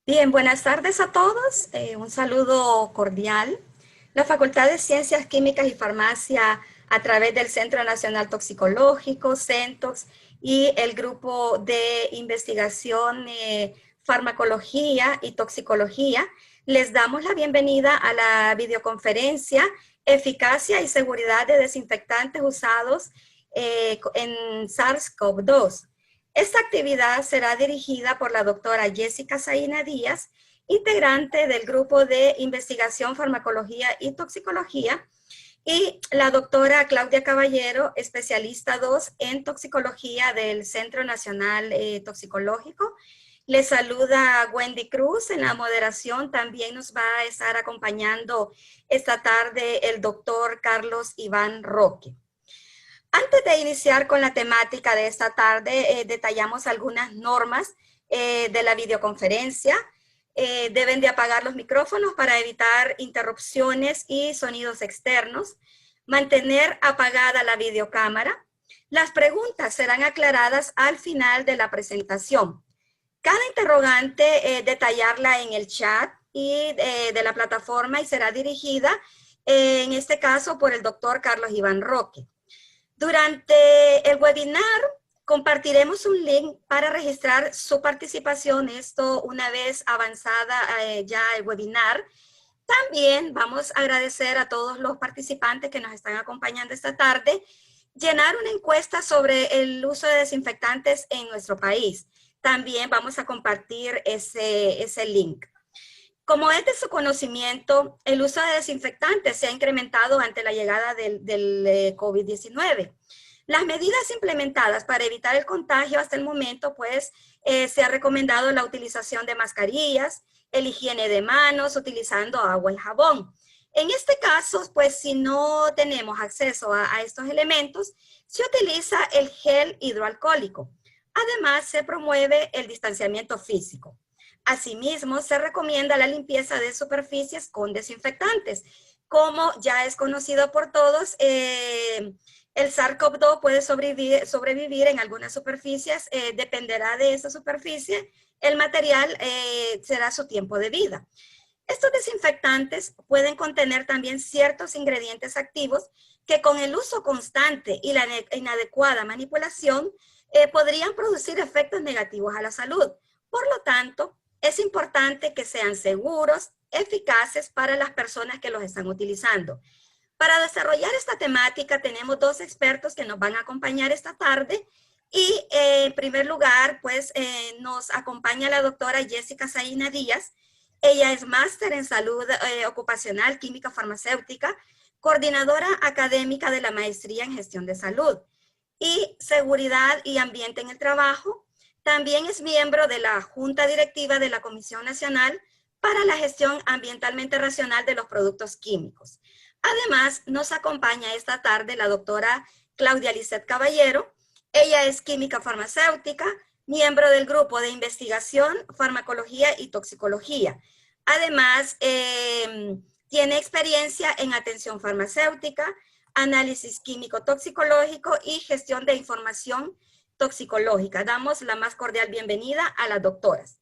Bien, buenas tardes a todos. Un saludo cordial. La Facultad de Ciencias Químicas y Farmacia, a través del Centro Nacional Toxicológico, CENTOX, y el Grupo de Investigación Farmacología y Toxicología, les damos la bienvenida a la videoconferencia Eficacia y Seguridad de Desinfectantes usados en SARS-CoV-2. Esta actividad será dirigida por la doctora Jessica Saína Díaz, integrante del Grupo de Investigación Farmacología y Toxicología, y la doctora Claudia Caballero, especialista 2 en toxicología del Centro Nacional Toxicológico. Les saluda Wendy Cruz en la moderación. También nos va a estar acompañando esta tarde el doctor Carlos Iván Roque. Antes de iniciar con la temática de esta tarde, detallamos algunas normas de la videoconferencia. Deben de apagar los micrófonos para evitar interrupciones y sonidos externos. Mantener apagada la videocámara. Las preguntas serán aclaradas al final de la presentación. Cada interrogante detallarla en el chat de la plataforma y será dirigida, en este caso, por el doctor Carlos Iván Roque. Durante el webinar compartiremos un link para registrar su participación, esto una vez avanzada ya el webinar. También vamos a agradecer a todos los participantes que nos están acompañando esta tarde, llenar una encuesta sobre el uso de desinfectantes en nuestro país. También vamos a compartir ese link. Como es de su conocimiento, el uso de desinfectantes se ha incrementado ante la llegada del COVID-19. Las medidas implementadas para evitar el contagio hasta el momento, pues, se ha recomendado la utilización de mascarillas, el higiene de manos, utilizando agua y jabón. En este caso, pues, si no tenemos acceso a estos elementos, se utiliza el gel hidroalcohólico. Además, se promueve el distanciamiento físico. Asimismo, se recomienda la limpieza de superficies con desinfectantes. Como ya es conocido por todos, el SARS-CoV-2 puede sobrevivir en algunas superficies, dependerá de esa superficie, el material será su tiempo de vida. Estos desinfectantes pueden contener también ciertos ingredientes activos que con el uso constante y la inadecuada manipulación podrían producir efectos negativos a la salud. Por lo tanto, es importante que sean seguros, eficaces para las personas que los están utilizando. Para desarrollar esta temática tenemos dos expertos que nos van a acompañar esta tarde y en primer lugar pues nos acompaña la doctora Jessica Saína Díaz. Ella es máster en salud ocupacional, química farmacéutica, coordinadora académica de la maestría en gestión de salud y seguridad y ambiente en el trabajo. También es miembro de la Junta Directiva de la Comisión Nacional para la Gestión Ambientalmente Racional de los Productos Químicos. Además, nos acompaña esta tarde la doctora Claudia Lisset Caballero. Ella es química farmacéutica, miembro del Grupo de Investigación, Farmacología y Toxicología. Además, tiene experiencia en atención farmacéutica, análisis químico-toxicológico y gestión de información toxicológica. Damos la más cordial bienvenida a las doctoras.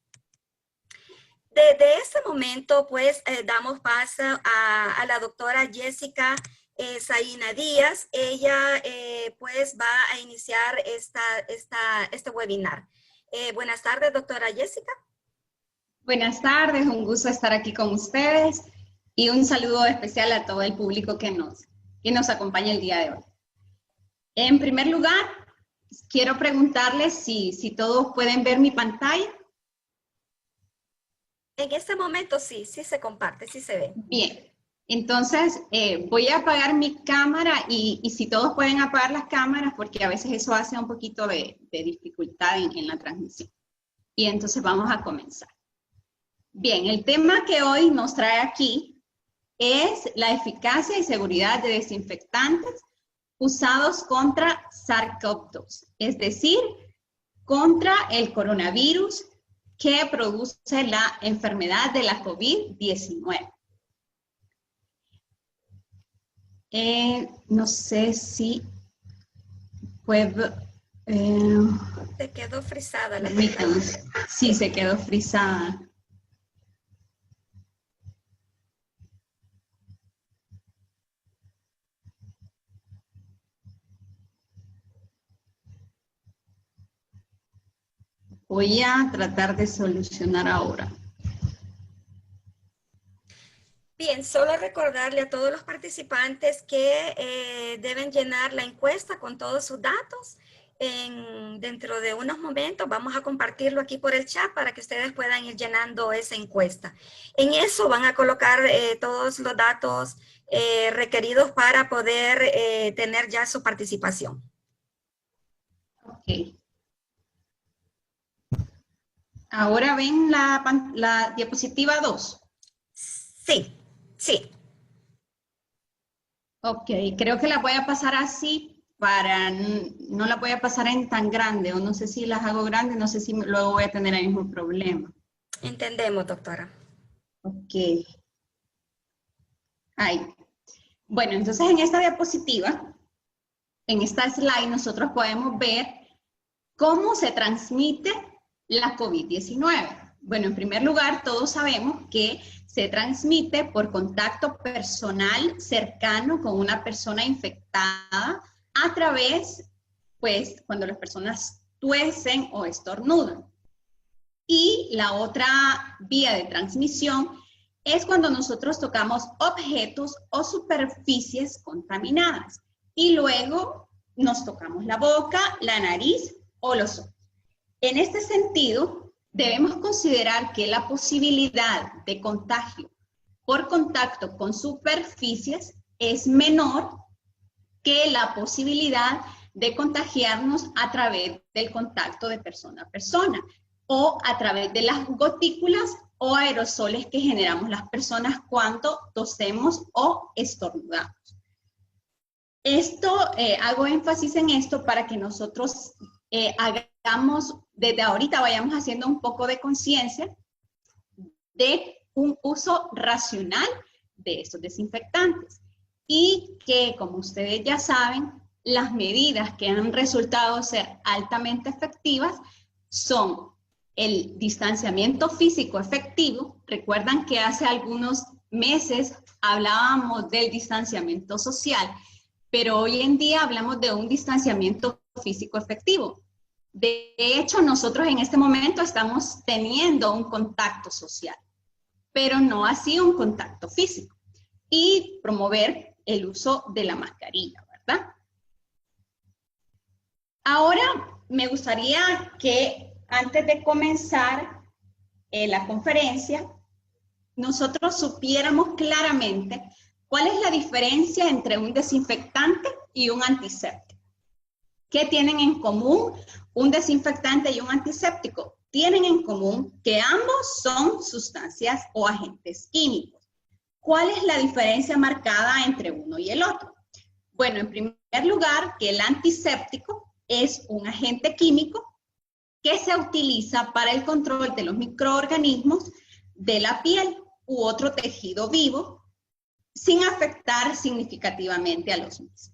Desde este momento, pues, damos paso a la doctora Jessica Saína Díaz. Ella, pues, va a iniciar este webinar. Buenas tardes, doctora Jessica. Buenas tardes, un gusto estar aquí con ustedes y un saludo especial a todo el público que nos acompaña el día de hoy. En primer lugar, quiero preguntarles si todos pueden ver mi pantalla. En este momento sí se comparte, sí se ve. Bien, entonces voy a apagar mi cámara y si todos pueden apagar las cámaras porque a veces eso hace un poquito de dificultad en la transmisión. Y entonces vamos a comenzar. Bien, el tema que hoy nos trae aquí es la eficacia y seguridad de desinfectantes usados contra SARS-CoV-2, es decir, contra el coronavirus que produce la enfermedad de la COVID-19. No sé si puedo... Se quedó frisada la pantalla. Sí, se quedó frisada. voy a tratar de solucionar ahora. Bien, solo recordarle a todos los participantes que deben llenar la encuesta con todos sus datos. Dentro de unos momentos vamos a compartirlo aquí por el chat para que ustedes puedan ir llenando esa encuesta. En eso van a colocar todos los datos requeridos para poder tener ya su participación. Ok. Ahora ven la diapositiva 2. Sí, sí. Ok, creo que la voy a pasar así no la voy a pasar en tan grande, o no sé si las hago grandes, no sé si luego voy a tener el mismo problema. Entendemos, doctora. Ok. Ahí. Bueno, entonces en esta diapositiva, en esta slide, nosotros podemos ver cómo se transmite la COVID-19. Bueno, en primer lugar, todos sabemos que se transmite por contacto personal cercano con una persona infectada a través, pues, cuando las personas tuecen o estornudan. Y la otra vía de transmisión es cuando nosotros tocamos objetos o superficies contaminadas y luego nos tocamos la boca, la nariz o los ojos. En este sentido, debemos considerar que la posibilidad de contagio por contacto con superficies es menor que la posibilidad de contagiarnos a través del contacto de persona a persona o a través de las gotículas o aerosoles que generamos las personas cuando tosemos o estornudamos. Hago énfasis en esto para que nosotros hagamos, desde ahorita vayamos haciendo un poco de conciencia de un uso racional de estos desinfectantes. Y que, como ustedes ya saben, las medidas que han resultado ser altamente efectivas son el distanciamiento físico efectivo. Recuerdan que hace algunos meses hablábamos del distanciamiento social, pero hoy en día hablamos de un distanciamiento físico efectivo. De hecho, nosotros en este momento estamos teniendo un contacto social, pero no así un contacto físico. Y promover el uso de la mascarilla, ¿verdad? Ahora me gustaría que antes de comenzar la conferencia, nosotros supiéramos claramente cuál es la diferencia entre un desinfectante y un antiséptico. ¿Qué tienen en común un desinfectante y un antiséptico? Tienen en común que ambos son sustancias o agentes químicos. ¿Cuál es la diferencia marcada entre uno y el otro? Bueno, en primer lugar, que el antiséptico es un agente químico que se utiliza para el control de los microorganismos de la piel u otro tejido vivo sin afectar significativamente a los mismos.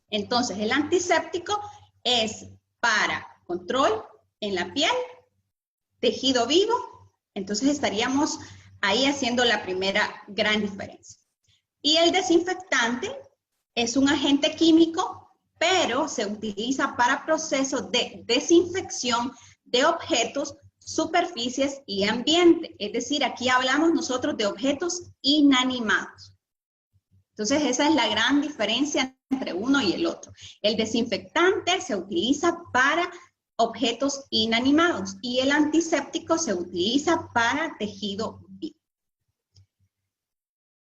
Entonces, el antiséptico es para control en la piel, tejido vivo, entonces estaríamos ahí haciendo la primera gran diferencia. Y el desinfectante es un agente químico, pero se utiliza para procesos de desinfección de objetos, superficies y ambiente. Es decir, aquí hablamos nosotros de objetos inanimados. Entonces, esa es la gran diferencia entre uno y el otro. El desinfectante se utiliza para objetos inanimados y el antiséptico se utiliza para tejido vivo.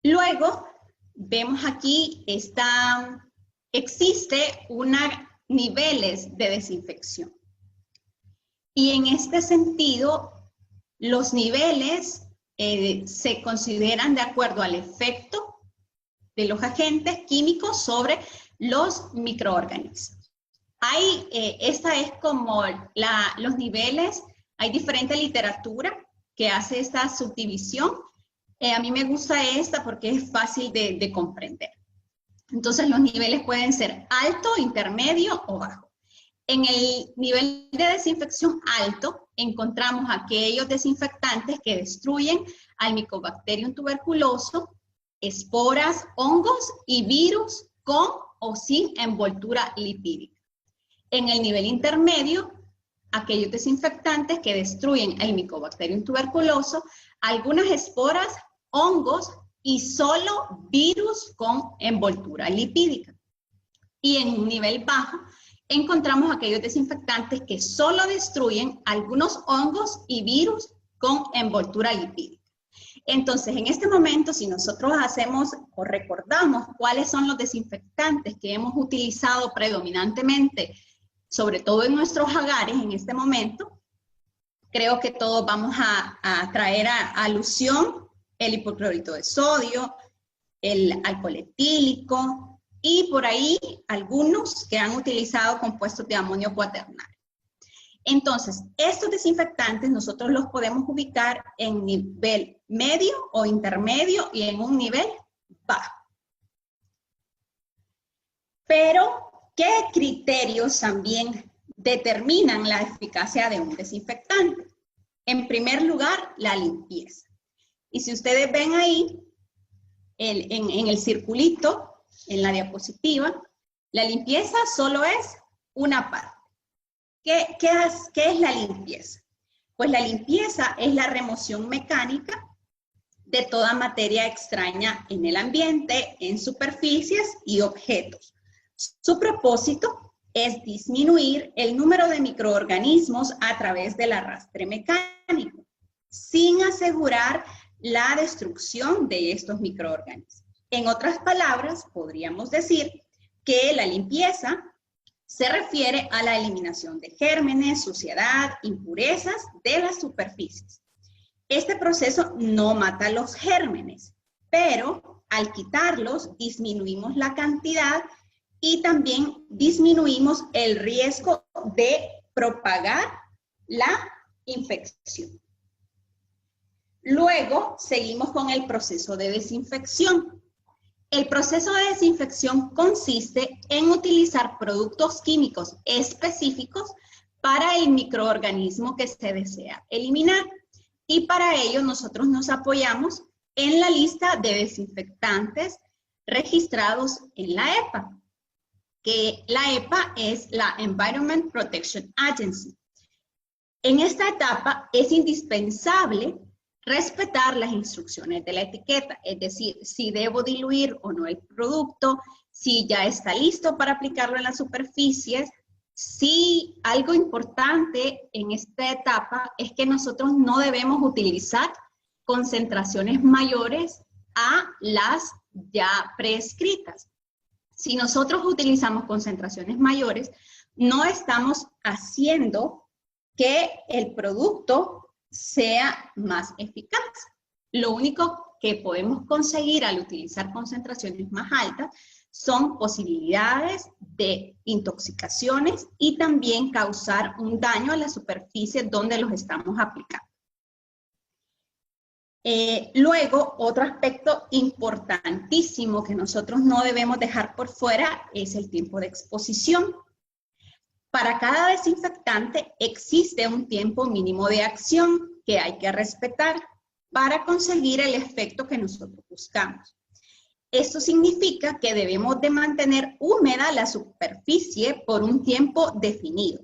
Luego, vemos aquí, existe niveles de desinfección. Y en este sentido, los niveles se consideran de acuerdo al efecto de los agentes químicos sobre los microorganismos. Esta es como los niveles, hay diferente literatura que hace esta subdivisión. A mí me gusta esta porque es fácil de comprender. Entonces los niveles pueden ser alto, intermedio o bajo. En el nivel de desinfección alto encontramos aquellos desinfectantes que destruyen al Mycobacterium tuberculoso, esporas, hongos y virus con o sin envoltura lipídica. En el nivel intermedio aquellos desinfectantes que destruyen el Mycobacterium tuberculoso, algunas esporas, hongos y solo virus con envoltura lipídica. Y en un nivel bajo encontramos aquellos desinfectantes que solo destruyen algunos hongos y virus con envoltura lipídica. Entonces, en este momento, si nosotros hacemos o recordamos cuáles son los desinfectantes que hemos utilizado predominantemente, sobre todo en nuestros hogares en este momento, creo que todos vamos a traer a alusión el hipoclorito de sodio, el alcohol etílico y por ahí algunos que han utilizado compuestos de amonio cuaternario. Entonces, estos desinfectantes nosotros los podemos ubicar en nivel medio o intermedio y en un nivel bajo. Pero, ¿qué criterios también determinan la eficacia de un desinfectante? En primer lugar, la limpieza. Y si ustedes ven ahí, en el circulito, en la diapositiva, la limpieza solo es una parte. ¿Qué es la limpieza? Pues la limpieza es la remoción mecánica de toda materia extraña en el ambiente, en superficies y objetos. Su propósito es disminuir el número de microorganismos a través del arrastre mecánico, sin asegurar la destrucción de estos microorganismos. En otras palabras, podríamos decir que la limpieza se refiere a la eliminación de gérmenes, suciedad, impurezas de las superficies. Este proceso no mata los gérmenes, pero al quitarlos disminuimos la cantidad y también disminuimos el riesgo de propagar la infección. Luego seguimos con el proceso de desinfección. El proceso de desinfección consiste en utilizar productos químicos específicos para el microorganismo que se desea eliminar. Y para ello nosotros nos apoyamos en la lista de desinfectantes registrados en la EPA, que la EPA es la Environment Protection Agency. En esta etapa es indispensable respetar las instrucciones de la etiqueta, es decir, si debo diluir o no el producto, si ya está listo para aplicarlo en las superficies. Sí, algo importante en esta etapa es que nosotros no debemos utilizar concentraciones mayores a las ya prescritas. Si nosotros utilizamos concentraciones mayores, no estamos haciendo que el producto sea más eficaz. Lo único que podemos conseguir al utilizar concentraciones más altas son posibilidades de intoxicaciones y también causar un daño a la superficie donde los estamos aplicando. Luego, otro aspecto importantísimo que nosotros no debemos dejar por fuera es el tiempo de exposición. Para cada desinfectante existe un tiempo mínimo de acción que hay que respetar para conseguir el efecto que nosotros buscamos. Esto significa que debemos de mantener húmeda la superficie por un tiempo definido.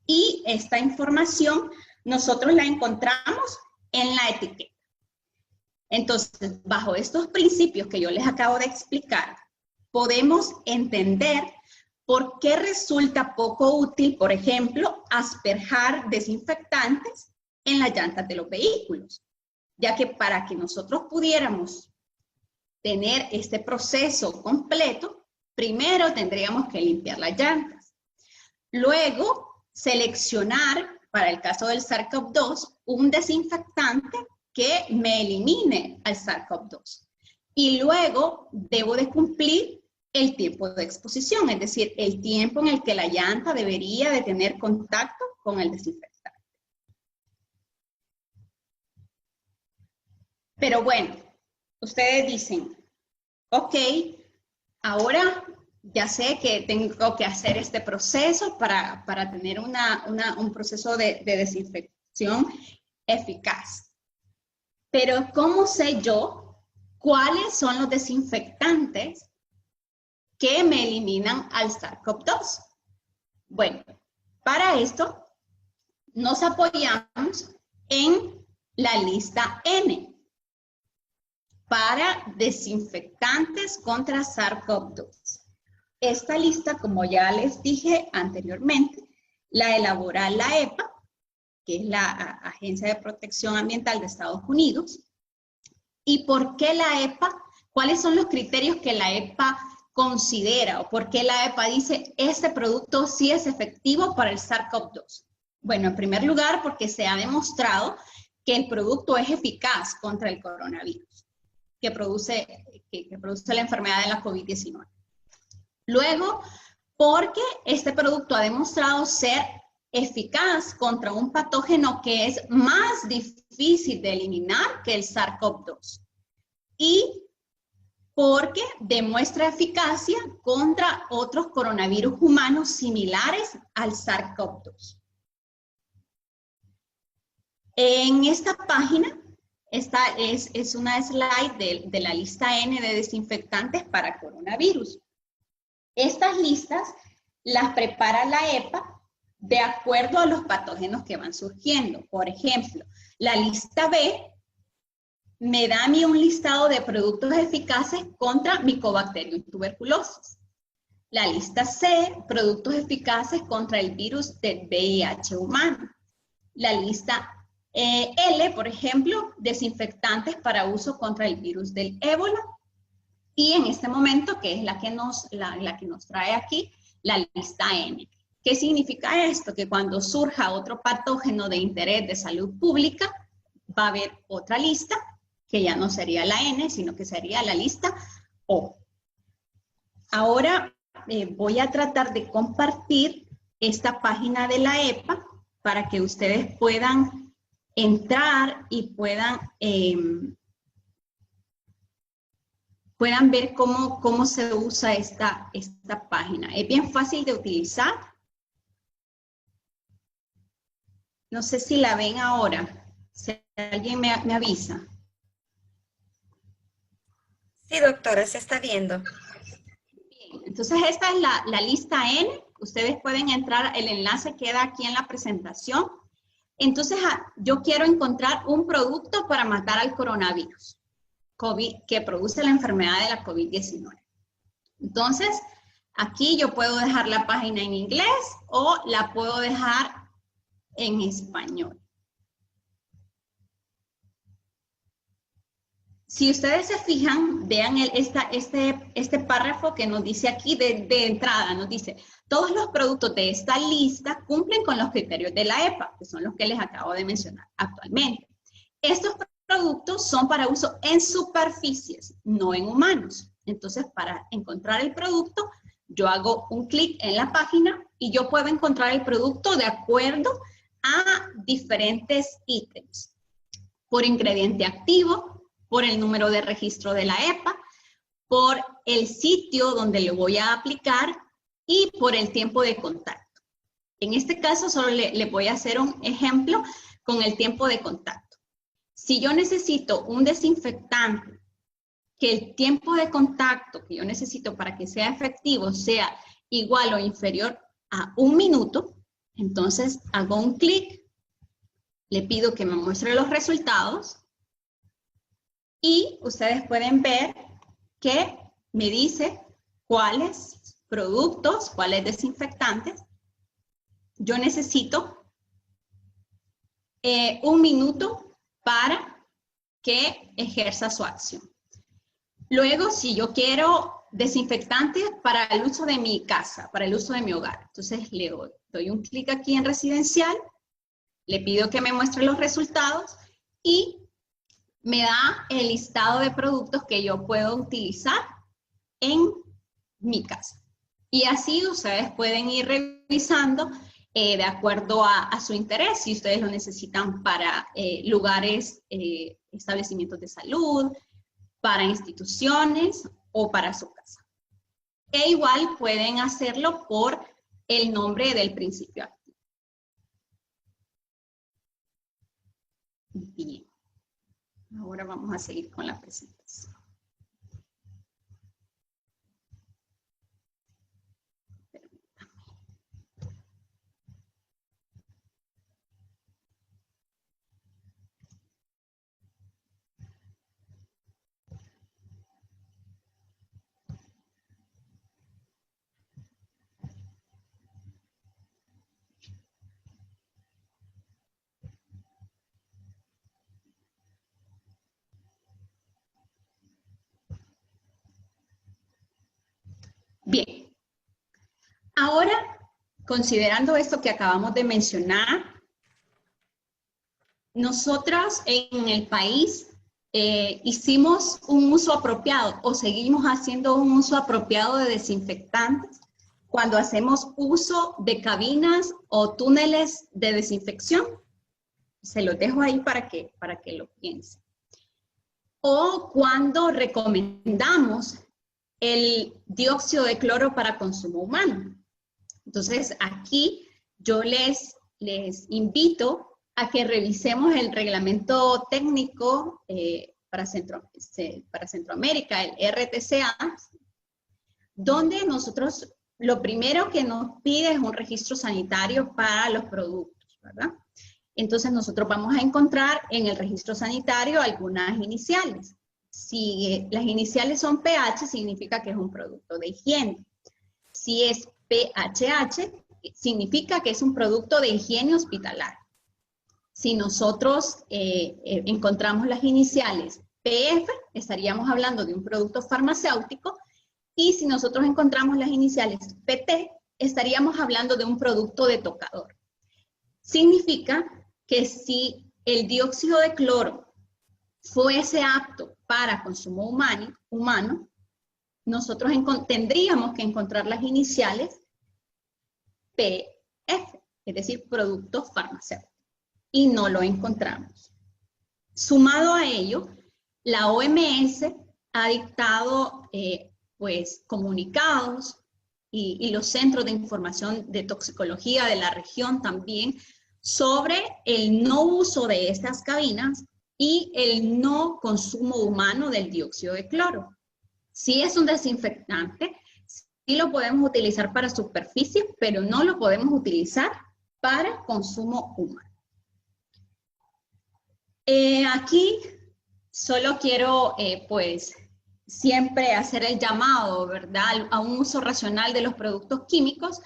Y esta información nosotros la encontramos en la etiqueta. Entonces, bajo estos principios que yo les acabo de explicar, podemos entender por qué resulta poco útil, por ejemplo, asperjar desinfectantes en las llantas de los vehículos, ya que para que nosotros pudiéramos tener este proceso completo, primero tendríamos que limpiar las llantas. Luego, seleccionar, para el caso del SARS-CoV-2, un desinfectante que me elimine al SARS-CoV-2. Y luego, debo de cumplir el tiempo de exposición, es decir, el tiempo en el que la llanta debería de tener contacto con el desinfectante. Pero bueno, ustedes dicen, ok, ahora ya sé que tengo que hacer este proceso para tener un proceso de desinfección eficaz. Pero ¿cómo sé yo cuáles son los desinfectantes que me eliminan al SARS-CoV-2? Bueno, para esto nos apoyamos en la lista N para desinfectantes contra SARS-CoV-2. Esta lista, como ya les dije anteriormente, la elabora la EPA, que es la Agencia de Protección Ambiental de Estados Unidos. ¿Y por qué la EPA? ¿Cuáles son los criterios que la EPA considera o por qué la EPA dice este producto sí es efectivo para el SARS-CoV-2? Bueno, en primer lugar, porque se ha demostrado que el producto es eficaz contra el coronavirus que produce la enfermedad de la COVID-19. Luego, porque este producto ha demostrado ser eficaz contra un patógeno que es más difícil de eliminar que el SARS-CoV-2. Y porque demuestra eficacia contra otros coronavirus humanos similares al SARS-CoV-2. En esta página, esta es una slide de la lista N de desinfectantes para coronavirus. Estas listas las prepara la EPA de acuerdo a los patógenos que van surgiendo. Por ejemplo, la lista B me da a mí un listado de productos eficaces contra Mycobacterium tuberculosis. La lista C, productos eficaces contra el virus del VIH humano. La lista L, por ejemplo, desinfectantes para uso contra el virus del ébola. Y en este momento, que es la que nos trae aquí, la lista N. ¿Qué significa esto? Que cuando surja otro patógeno de interés de salud pública, va a haber otra lista, que ya no sería la N, sino que sería la lista O. Ahora voy a tratar de compartir esta página de la EPA para que ustedes puedan entrar y puedan ver cómo se usa esta página. Es bien fácil de utilizar. No sé si la ven ahora. Si alguien me avisa. Sí, doctora, se está viendo. Bien, entonces esta es la lista N. Ustedes pueden entrar, el enlace queda aquí en la presentación. Entonces, yo quiero encontrar un producto para matar al coronavirus que produce la enfermedad de la COVID-19. Entonces, aquí yo puedo dejar la página en inglés o la puedo dejar en español. Si ustedes se fijan, vean este párrafo que nos dice aquí de entrada, nos dice, todos los productos de esta lista cumplen con los criterios de la EPA, que son los que les acabo de mencionar actualmente. Estos productos son para uso en superficies, no en humanos. Entonces, para encontrar el producto, yo hago un clic en la página y yo puedo encontrar el producto de acuerdo a diferentes ítems. Por ingrediente activo, por el número de registro de la EPA, por el sitio donde lo voy a aplicar y por el tiempo de contacto. En este caso, solo le voy a hacer un ejemplo con el tiempo de contacto. Si yo necesito un desinfectante que el tiempo de contacto que yo necesito para que sea efectivo sea igual o inferior a 1 minuto, entonces hago un clic, le pido que me muestre los resultados y ustedes pueden ver que me dice cuáles productos, cuáles desinfectantes yo necesito 1 minuto para que ejerza su acción. Luego, si yo quiero desinfectantes para el uso de mi casa, para el uso de mi hogar, entonces le doy un clic aquí en residencial, le pido que me muestre los resultados y me da el listado de productos que yo puedo utilizar en mi casa. Y así ustedes pueden ir revisando de acuerdo a su interés, si ustedes lo necesitan para lugares, establecimientos de salud, para instituciones o para su casa. E igual pueden hacerlo por el nombre del principio activo. Bien. Ahora vamos a seguir con la presentación. Bien, ahora, considerando esto que acabamos de mencionar, nosotros en el país hicimos un uso apropiado o seguimos haciendo un uso apropiado de desinfectantes cuando hacemos uso de cabinas o túneles de desinfección. Se los dejo ahí para que lo piensen. O cuando recomendamos el dióxido de cloro para consumo humano. Entonces, aquí yo les invito a que revisemos el reglamento técnico para Centroamérica, el RTCA, donde nosotros, lo primero que nos pide es un registro sanitario para los productos, ¿verdad? Entonces nosotros vamos a encontrar en el registro sanitario algunas iniciales. Si las iniciales son PH, significa que es un producto de higiene. Si es PHH, significa que es un producto de higiene hospitalaria. Si nosotros encontramos las iniciales PF, estaríamos hablando de un producto farmacéutico, y si nosotros encontramos las iniciales PT, estaríamos hablando de un producto de tocador. Significa que si el dióxido de cloro fuese apto para consumo humano, nosotros tendríamos que encontrar las iniciales PF, es decir, producto farmacéutico, y no lo encontramos. Sumado a ello, la OMS ha dictado pues comunicados y los centros de información de toxicología de la región también sobre el no uso de estas cabinas y el no consumo humano del dióxido de cloro. Si es un desinfectante, sí lo podemos utilizar para superficie, pero no lo podemos utilizar para consumo humano. Aquí solo quiero, pues, siempre hacer el llamado, ¿verdad?, a un uso racional de los productos químicos,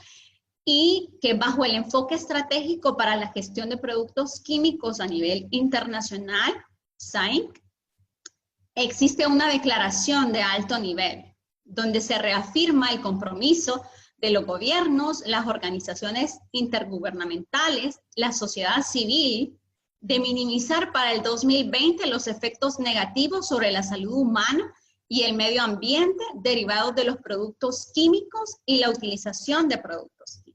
y que bajo el enfoque estratégico para la gestión de productos químicos a nivel internacional, SAIC, existe una declaración de alto nivel, donde se reafirma el compromiso de los gobiernos, las organizaciones intergubernamentales, la sociedad civil, de minimizar para el 2020 los efectos negativos sobre la salud humana y el medio ambiente derivados de los productos químicos y la utilización de productos químicos.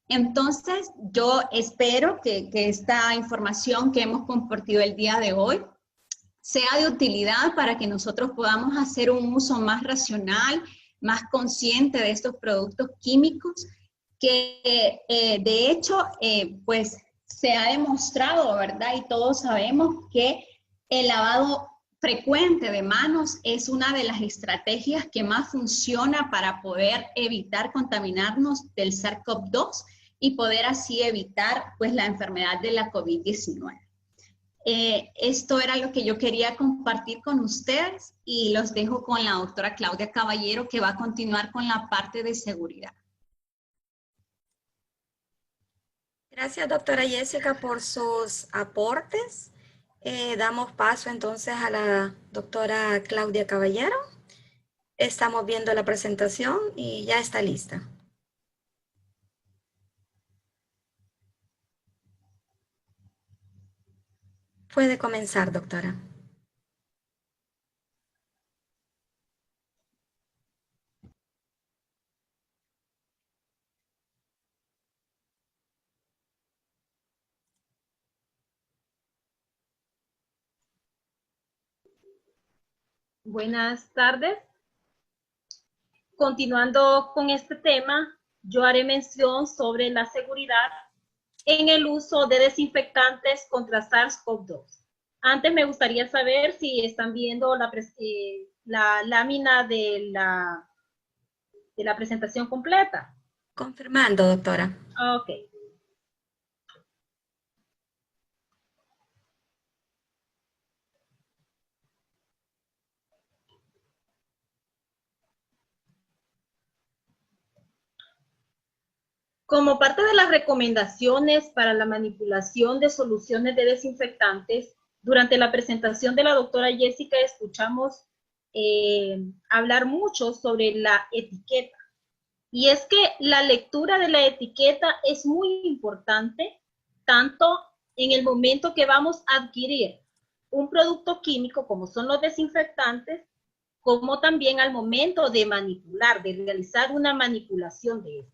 Entonces, yo espero que esta información que hemos compartido el día de hoy sea de utilidad para que nosotros podamos hacer un uso más racional, más consciente de estos productos químicos, que de hecho, pues se ha demostrado, ¿verdad? Y todos sabemos que el lavado frecuente de manos es una de las estrategias que más funciona para poder evitar contaminarnos del SARS-CoV-2 y poder así evitar, pues, la enfermedad de la COVID-19. Esto era lo que yo quería compartir con ustedes, y los dejo con la doctora Claudia Caballero, que va a continuar con la parte de seguridad. Gracias, doctora Jessica, por sus aportes. Damos paso entonces a la doctora Claudia Caballero. Estamos viendo la presentación y ya está lista. Puede comenzar, doctora. Buenas tardes. Continuando con este tema, yo haré mención sobre la seguridad en el uso de desinfectantes contra SARS-CoV-2. Antes me gustaría saber si están viendo la lámina de la presentación completa. Confirmando, doctora. Ok. Como parte de las recomendaciones para la manipulación de soluciones de desinfectantes, durante la presentación de la doctora Jessica escuchamos hablar mucho sobre la etiqueta. Y es que la lectura de la etiqueta es muy importante, tanto en el momento que vamos a adquirir un producto químico, como son los desinfectantes, como también al momento de manipular, de realizar una manipulación de esto.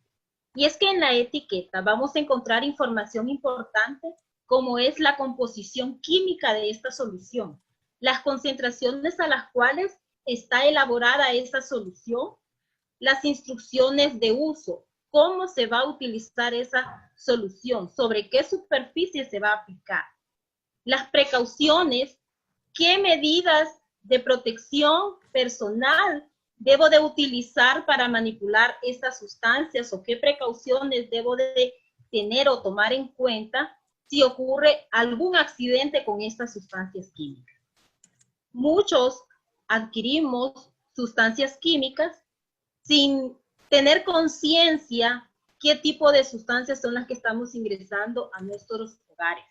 Y es que en la etiqueta vamos a encontrar información importante, como es la composición química de esta solución, las concentraciones a las cuales está elaborada esa solución, las instrucciones de uso, cómo se va a utilizar esa solución, sobre qué superficie se va a aplicar, las precauciones, qué medidas de protección personal debo de utilizar para manipular estas sustancias o qué precauciones debo de tener o tomar en cuenta si ocurre algún accidente con estas sustancias químicas. Muchos adquirimos sustancias químicas sin tener conciencia qué tipo de sustancias son las que estamos ingresando a nuestros hogares.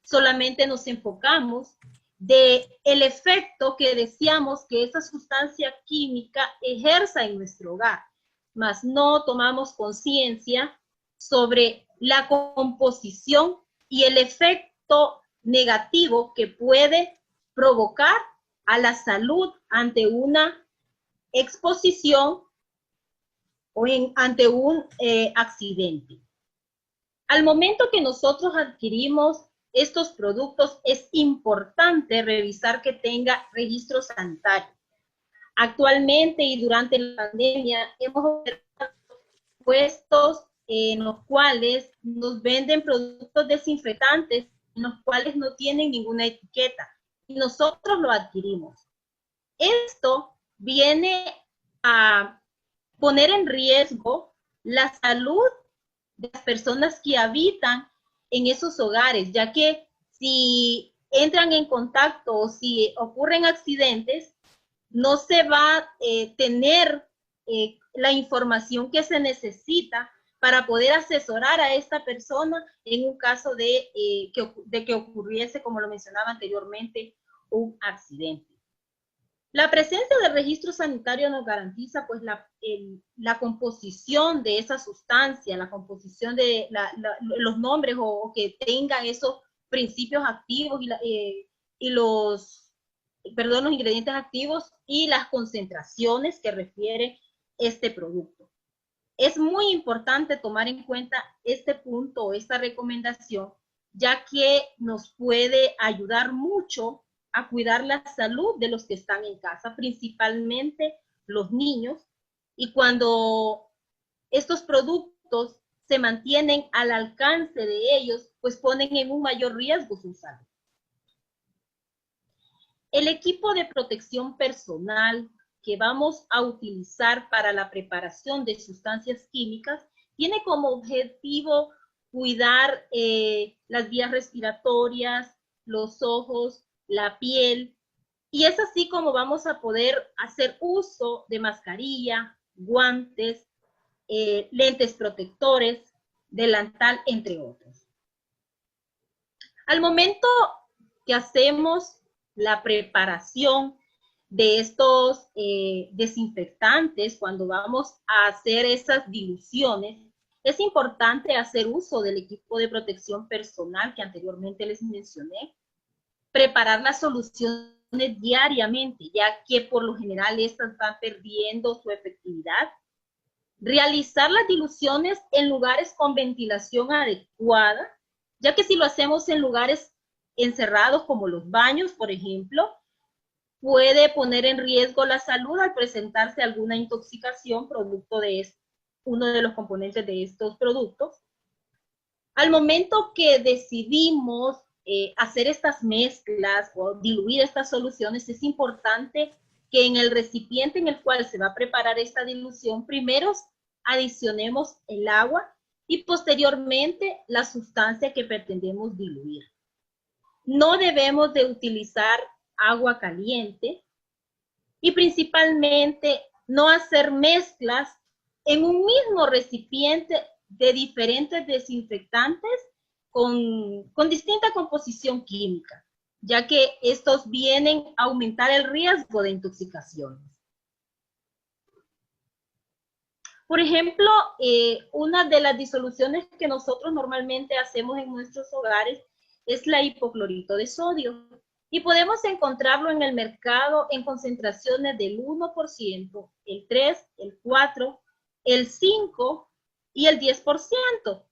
Solamente nos enfocamos de el efecto que deseamos que esa sustancia química ejerza en nuestro hogar, mas no tomamos conciencia sobre la composición y el efecto negativo que puede provocar a la salud ante una exposición o ante un accidente. Al momento que nosotros adquirimos estos productos, es importante revisar que tenga registro sanitario. Actualmente y durante la pandemia hemos observado puestos en los cuales nos venden productos desinfectantes, en los cuales no tienen ninguna etiqueta, y nosotros lo adquirimos. Esto viene a poner en riesgo la salud de las personas que habitan en esos hogares, ya que si entran en contacto o si ocurren accidentes, no se va a tener la información que se necesita para poder asesorar a esta persona en un caso de que ocurriese, como lo mencionaba anteriormente, un accidente. La presencia del registro sanitario nos garantiza pues la composición de esa sustancia, la composición de los nombres o que tengan esos principios activos y los ingredientes activos y las concentraciones que refiere este producto. Es muy importante tomar en cuenta este punto o esta recomendación, ya que nos puede ayudar mucho a cuidar la salud de los que están en casa, principalmente los niños, y cuando estos productos se mantienen al alcance de ellos, pues ponen en un mayor riesgo su salud. El equipo de protección personal que vamos a utilizar para la preparación de sustancias químicas tiene como objetivo cuidar las vías respiratorias, los ojos, la piel, y es así como vamos a poder hacer uso de mascarilla, guantes, lentes protectores, delantal, entre otros. Al momento que hacemos la preparación de estos desinfectantes, cuando vamos a hacer esas diluciones, es importante hacer uso del equipo de protección personal que anteriormente les mencioné, preparar las soluciones diariamente, ya que por lo general estas van perdiendo su efectividad, realizar las diluciones en lugares con ventilación adecuada, ya que si lo hacemos en lugares encerrados como los baños, por ejemplo, puede poner en riesgo la salud al presentarse alguna intoxicación producto de uno de los componentes de estos productos. Al momento que decidimos hacer estas mezclas o diluir estas soluciones, es importante que en el recipiente en el cual se va a preparar esta dilución, primero adicionemos el agua y posteriormente la sustancia que pretendemos diluir. No debemos de utilizar agua caliente y principalmente no hacer mezclas en un mismo recipiente de diferentes desinfectantes con distinta composición química, ya que estos vienen a aumentar el riesgo de intoxicaciones. Por ejemplo, una de las disoluciones que nosotros normalmente hacemos en nuestros hogares es la hipoclorito de sodio. Y podemos encontrarlo en el mercado en concentraciones del 1%, el 3%, el 4%, el 5% y el 10%.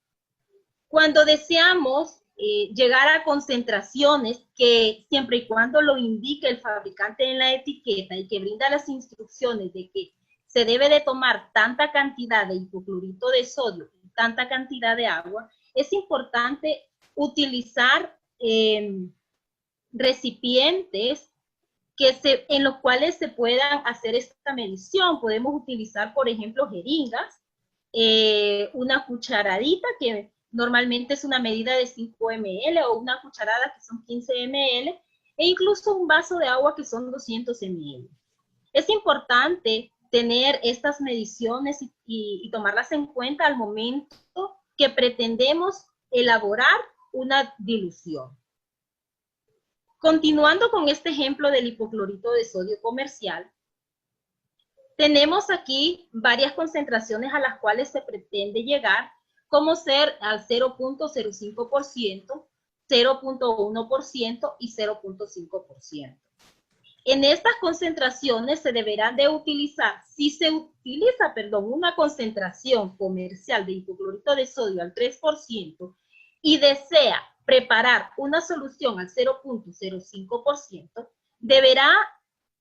Cuando deseamos llegar a concentraciones que siempre y cuando lo indique el fabricante en la etiqueta y que brinda las instrucciones de que se debe de tomar tanta cantidad de hipoclorito de sodio y tanta cantidad de agua, es importante utilizar recipientes en los cuales se puedan hacer esta medición. Podemos utilizar, por ejemplo, jeringas, una cucharadita que normalmente es una medida de 5 ml o una cucharada que son 15 ml e incluso un vaso de agua que son 200 ml. Es importante tener estas mediciones y tomarlas en cuenta al momento que pretendemos elaborar una dilución. Continuando con este ejemplo del hipoclorito de sodio comercial, tenemos aquí varias concentraciones a las cuales se pretende llegar, como ser al 0.05%, 0.1% y 0.5%. En estas concentraciones se deberán de utilizar, si se utiliza, una concentración comercial de hipoclorito de sodio al 3% y desea preparar una solución al 0.05%, deberá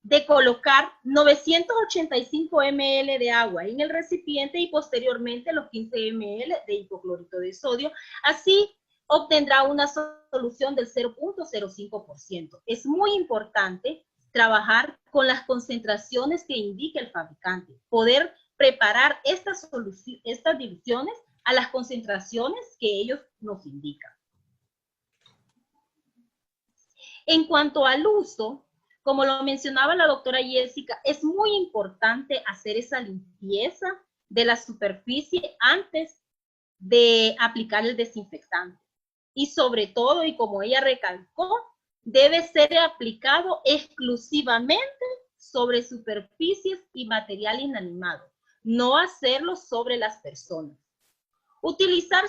de colocar 985 ml de agua en el recipiente y posteriormente los 15 ml de hipoclorito de sodio. Así obtendrá una solución del 0.05%. Es muy importante trabajar con las concentraciones que indique el fabricante, poder preparar estas diluciones a las concentraciones que ellos nos indican. En cuanto al uso, como lo mencionaba la doctora Jessica, es muy importante hacer esa limpieza de la superficie antes de aplicar el desinfectante. Y sobre todo, y como ella recalcó, debe ser aplicado exclusivamente sobre superficies y material inanimado, no hacerlo sobre las personas. Utilizar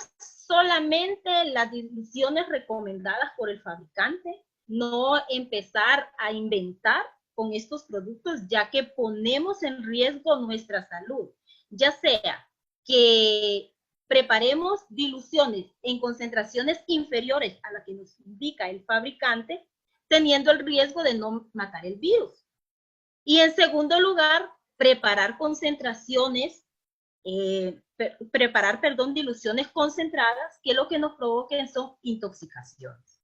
solamente las diluciones recomendadas por el fabricante, no empezar a inventar con estos productos, ya que ponemos en riesgo nuestra salud, ya sea que preparemos diluciones en concentraciones inferiores a la que nos indica el fabricante, teniendo el riesgo de no matar el virus. Y en segundo lugar, preparar diluciones concentradas que lo que nos provoquen son intoxicaciones.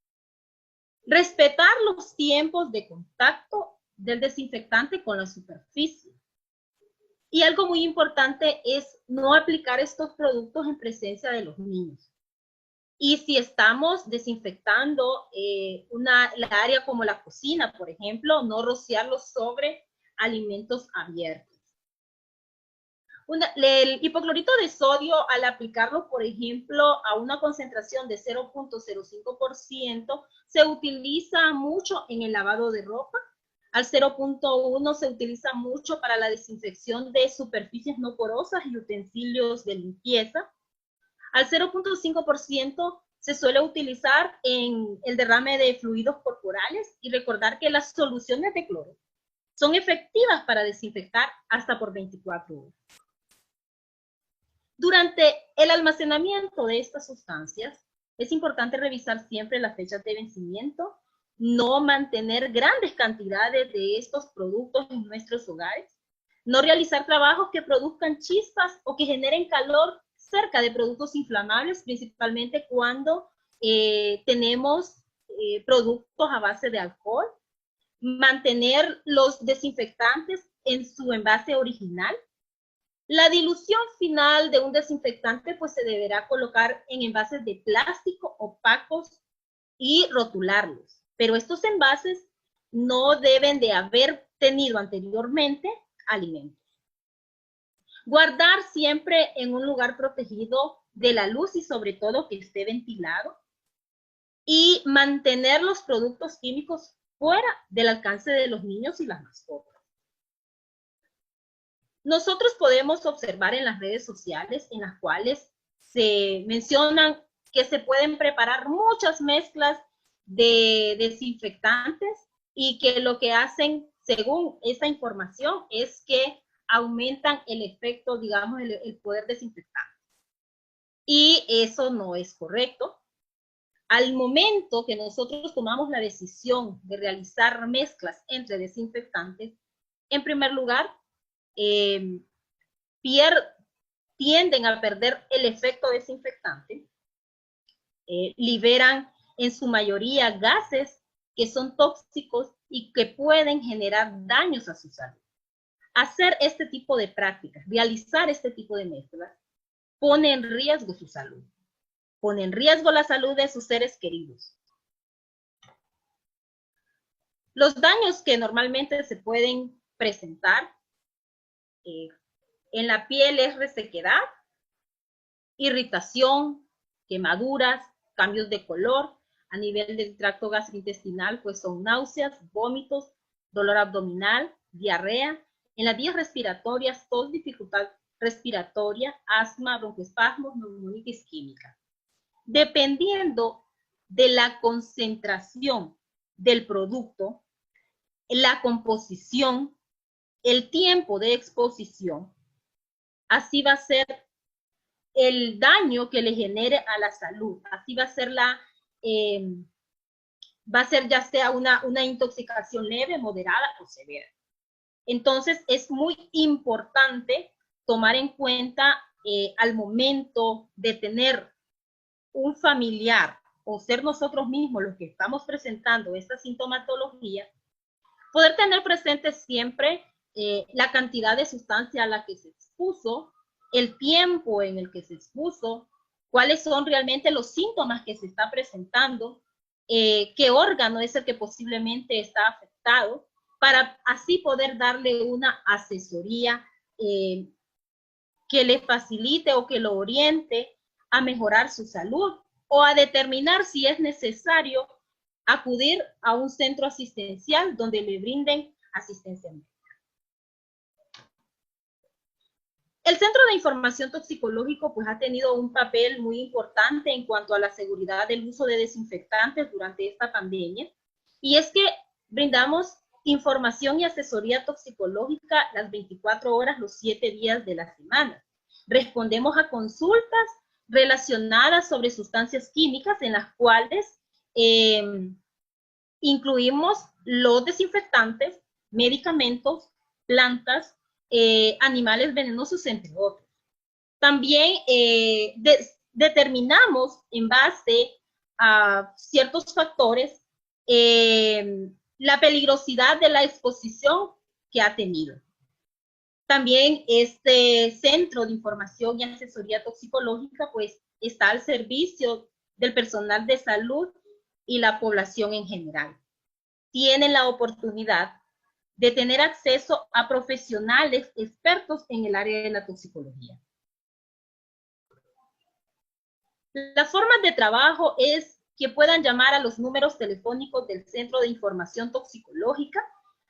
Respetar los tiempos de contacto del desinfectante con la superficie. Y algo muy importante es no aplicar estos productos en presencia de los niños. Y si estamos desinfectando la área como la cocina, por ejemplo, no rociarlo sobre alimentos abiertos. El hipoclorito de sodio, al aplicarlo, por ejemplo, a una concentración de 0.05%, se utiliza mucho en el lavado de ropa. Al 0.1 se utiliza mucho para la desinfección de superficies no porosas y utensilios de limpieza. Al 0.5% se suele utilizar en el derrame de fluidos corporales y recordar que las soluciones de cloro son efectivas para desinfectar hasta por 24 horas. Durante el almacenamiento de estas sustancias, es importante revisar siempre las fechas de vencimiento, no mantener grandes cantidades de estos productos en nuestros hogares, no realizar trabajos que produzcan chispas o que generen calor cerca de productos inflamables, principalmente cuando tenemos productos a base de alcohol, mantener los desinfectantes en su envase original. La dilución final de un desinfectante pues se deberá colocar en envases de plástico opacos y rotularlos, pero estos envases no deben de haber tenido anteriormente alimentos. Guardar siempre en un lugar protegido de la luz y sobre todo que esté ventilado. y mantener los productos químicos fuera del alcance de los niños y las mascotas. Nosotros podemos observar en las redes sociales en las cuales se mencionan que se pueden preparar muchas mezclas de desinfectantes y que lo que hacen, según esa información, es que aumentan el efecto, digamos, el poder desinfectante. Y eso no es correcto. Al momento que nosotros tomamos la decisión de realizar mezclas entre desinfectantes, en primer lugar, tienden a perder el efecto desinfectante, liberan en su mayoría gases que son tóxicos y que pueden generar daños a su salud. Hacer este tipo de prácticas, realizar este tipo de mezclas, pone en riesgo su salud, pone en riesgo la salud de sus seres queridos. Los daños que normalmente se pueden presentar en la piel es resequedad, irritación, quemaduras, cambios de color. A nivel del tracto gastrointestinal, pues son náuseas, vómitos, dolor abdominal, diarrea. En las vías respiratorias, tos, dificultad respiratoria, asma, broncoespasmos, neumonía isquémica. Dependiendo de la concentración del producto, la composición, el tiempo de exposición, así va a ser el daño que le genere a la salud. Así va a ser ya sea una intoxicación leve, moderada o severa. Entonces es muy importante tomar en cuenta al momento de tener un familiar o ser nosotros mismos los que estamos presentando esta sintomatología, poder tener presente siempre la cantidad de sustancia a la que se expuso, el tiempo en el que se expuso, cuáles son realmente los síntomas que se está presentando, qué órgano es el que posiblemente está afectado, para así poder darle una asesoría que le facilite o que lo oriente a mejorar su salud o a determinar si es necesario acudir a un centro asistencial donde le brinden asistencia médica. El Centro de Información Toxicológico pues ha tenido un papel muy importante en cuanto a la seguridad del uso de desinfectantes durante esta pandemia, y es que brindamos información y asesoría toxicológica las 24 horas, los 7 días de la semana. Respondemos a consultas relacionadas sobre sustancias químicas en las cuales incluimos los desinfectantes, medicamentos, plantas, animales venenosos, entre otros. También determinamos en base a ciertos factores la peligrosidad de la exposición que ha tenido. También este Centro de Información y Asesoría Toxicológica pues está al servicio del personal de salud y la población en general. Tienen la oportunidad de tener acceso a profesionales expertos en el área de la toxicología. Las formas de trabajo es que puedan llamar a los números telefónicos del Centro de Información Toxicológica.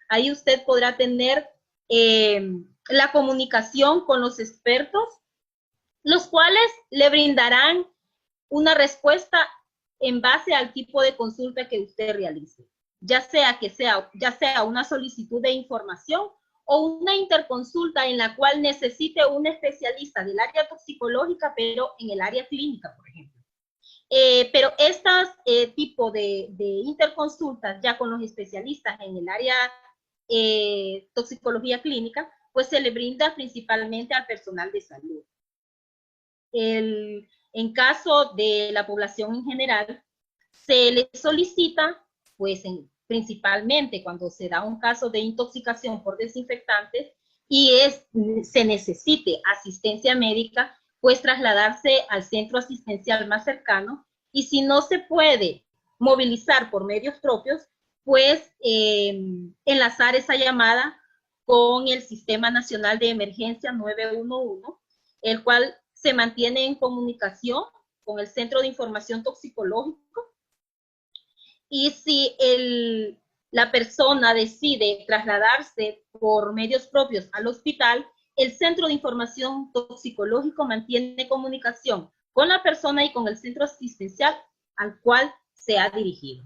Ahí usted podrá tener la comunicación con los expertos, los cuales le brindarán una respuesta en base al tipo de consulta que usted realice. Ya sea una solicitud de información o una interconsulta en la cual necesite un especialista del área toxicológica, pero en el área clínica, por ejemplo. Pero estos tipos de interconsultas ya con los especialistas en el área toxicología clínica, pues se le brinda principalmente al personal de salud. En caso de la población en general, se le solicita, pues principalmente cuando se da un caso de intoxicación por desinfectantes y se necesite asistencia médica, pues trasladarse al centro asistencial más cercano, y si no se puede movilizar por medios propios, pues enlazar esa llamada con el Sistema Nacional de Emergencia 911, el cual se mantiene en comunicación con el Centro de Información Toxicológico Y si la persona decide trasladarse por medios propios al hospital, el Centro de Información Toxicológico mantiene comunicación con la persona y con el centro asistencial al cual se ha dirigido.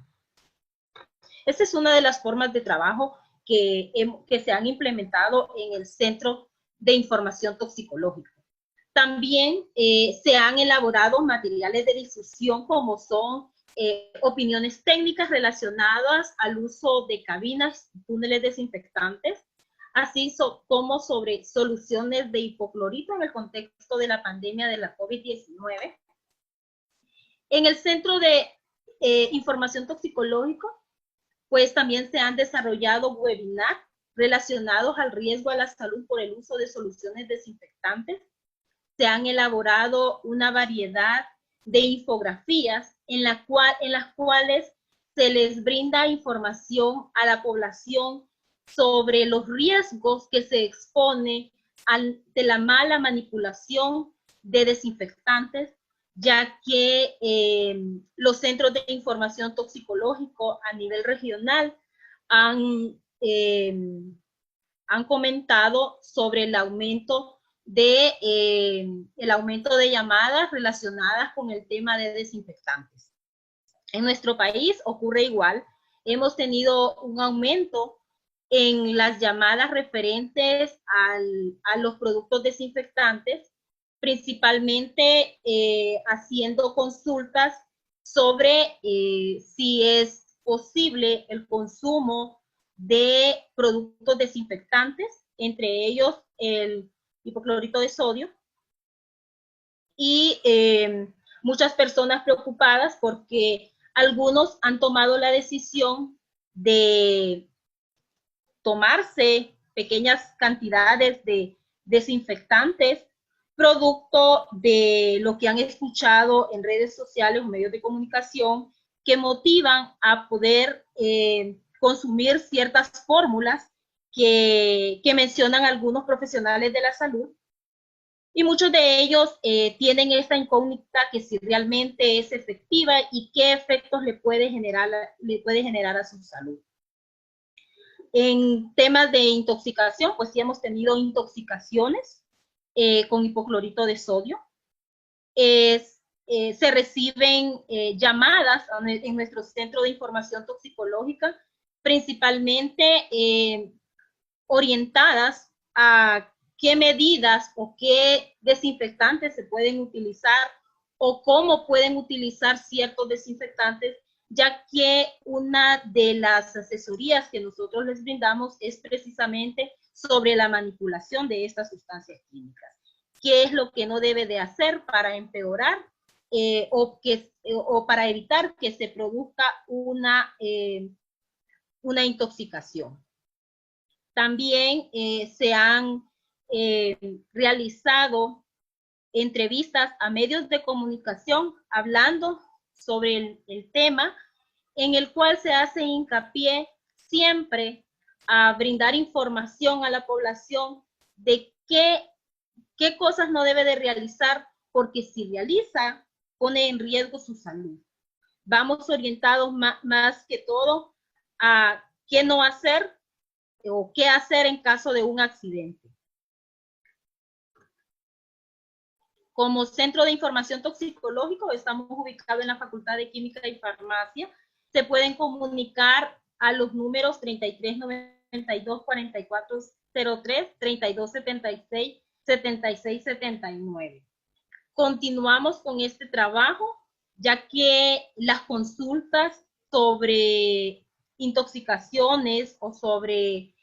Esta es una de las formas de trabajo que se han implementado en el Centro de Información Toxicológica. También se han elaborado materiales de difusión como son opiniones técnicas relacionadas al uso de cabinas y túneles desinfectantes, así como sobre soluciones de hipoclorito en el contexto de la pandemia de la COVID-19. En el Centro de Información Toxicológica, pues también se han desarrollado webinars relacionados al riesgo a la salud por el uso de soluciones desinfectantes. Se han elaborado una variedad de infografías en las cuales se les brinda información a la población sobre los riesgos que se expone ante la mala manipulación de desinfectantes, ya que los centros de información toxicológico a nivel regional han comentado sobre el aumento de llamadas relacionadas con el tema de desinfectantes. En nuestro país ocurre igual. Hemos tenido un aumento en las llamadas referentes a los productos desinfectantes, principalmente haciendo consultas sobre si es posible el consumo de productos desinfectantes, entre ellos el hipoclorito de sodio, y muchas personas preocupadas porque algunos han tomado la decisión de tomarse pequeñas cantidades de desinfectantes, producto de lo que han escuchado en redes sociales o medios de comunicación que motivan a poder consumir ciertas fórmulas que mencionan algunos profesionales de la salud, y muchos de ellos tienen esta incógnita que si realmente es efectiva y qué efectos le puede generar a su salud. En temas de intoxicación, pues sí hemos tenido intoxicaciones con hipoclorito de sodio. Se reciben llamadas en nuestro Centro de Información Toxicológica, principalmente orientadas a qué medidas o qué desinfectantes se pueden utilizar o cómo pueden utilizar ciertos desinfectantes, ya que una de las asesorías que nosotros les brindamos es precisamente sobre la manipulación de estas sustancias químicas. ¿Qué es lo que no debe de hacer para empeorar o para evitar que se produzca una intoxicación? También se han realizado entrevistas a medios de comunicación hablando sobre el tema, en el cual se hace hincapié siempre a brindar información a la población de qué cosas no debe de realizar, porque si realiza, pone en riesgo su salud. Vamos orientados más que todo a qué no hacer o qué hacer en caso de un accidente. Como Centro de Información Toxicológico, estamos ubicados en la Facultad de Química y Farmacia. Se pueden comunicar a los números 33 92 44 03, 32 76 76 79. Continuamos con este trabajo, ya que las consultas sobre intoxicaciones o sobre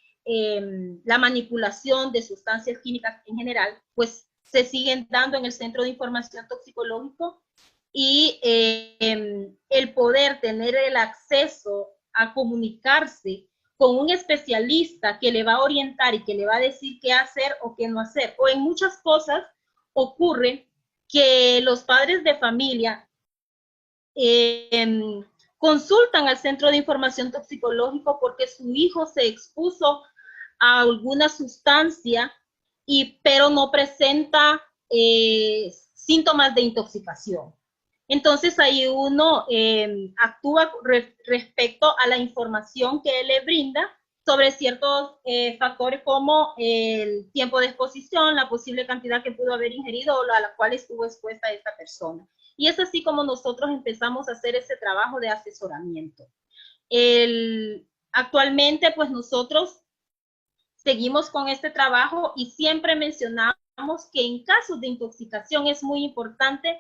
la manipulación de sustancias químicas en general, pues se siguen dando en el Centro de Información Toxicológico, y el poder tener el acceso a comunicarse con un especialista que le va a orientar y que le va a decir qué hacer o qué no hacer. O en muchas cosas ocurre que los padres de familia consultan al Centro de Información Toxicológico porque su hijo se expuso a alguna sustancia, pero no presenta síntomas de intoxicación. Entonces ahí uno actúa respecto a la información que él le brinda sobre ciertos factores como el tiempo de exposición, la posible cantidad que pudo haber ingerido o a la cual estuvo expuesta esta persona. Y es así como nosotros empezamos a hacer ese trabajo de asesoramiento. Actualmente, pues nosotros seguimos con este trabajo y siempre mencionamos que en casos de intoxicación es muy importante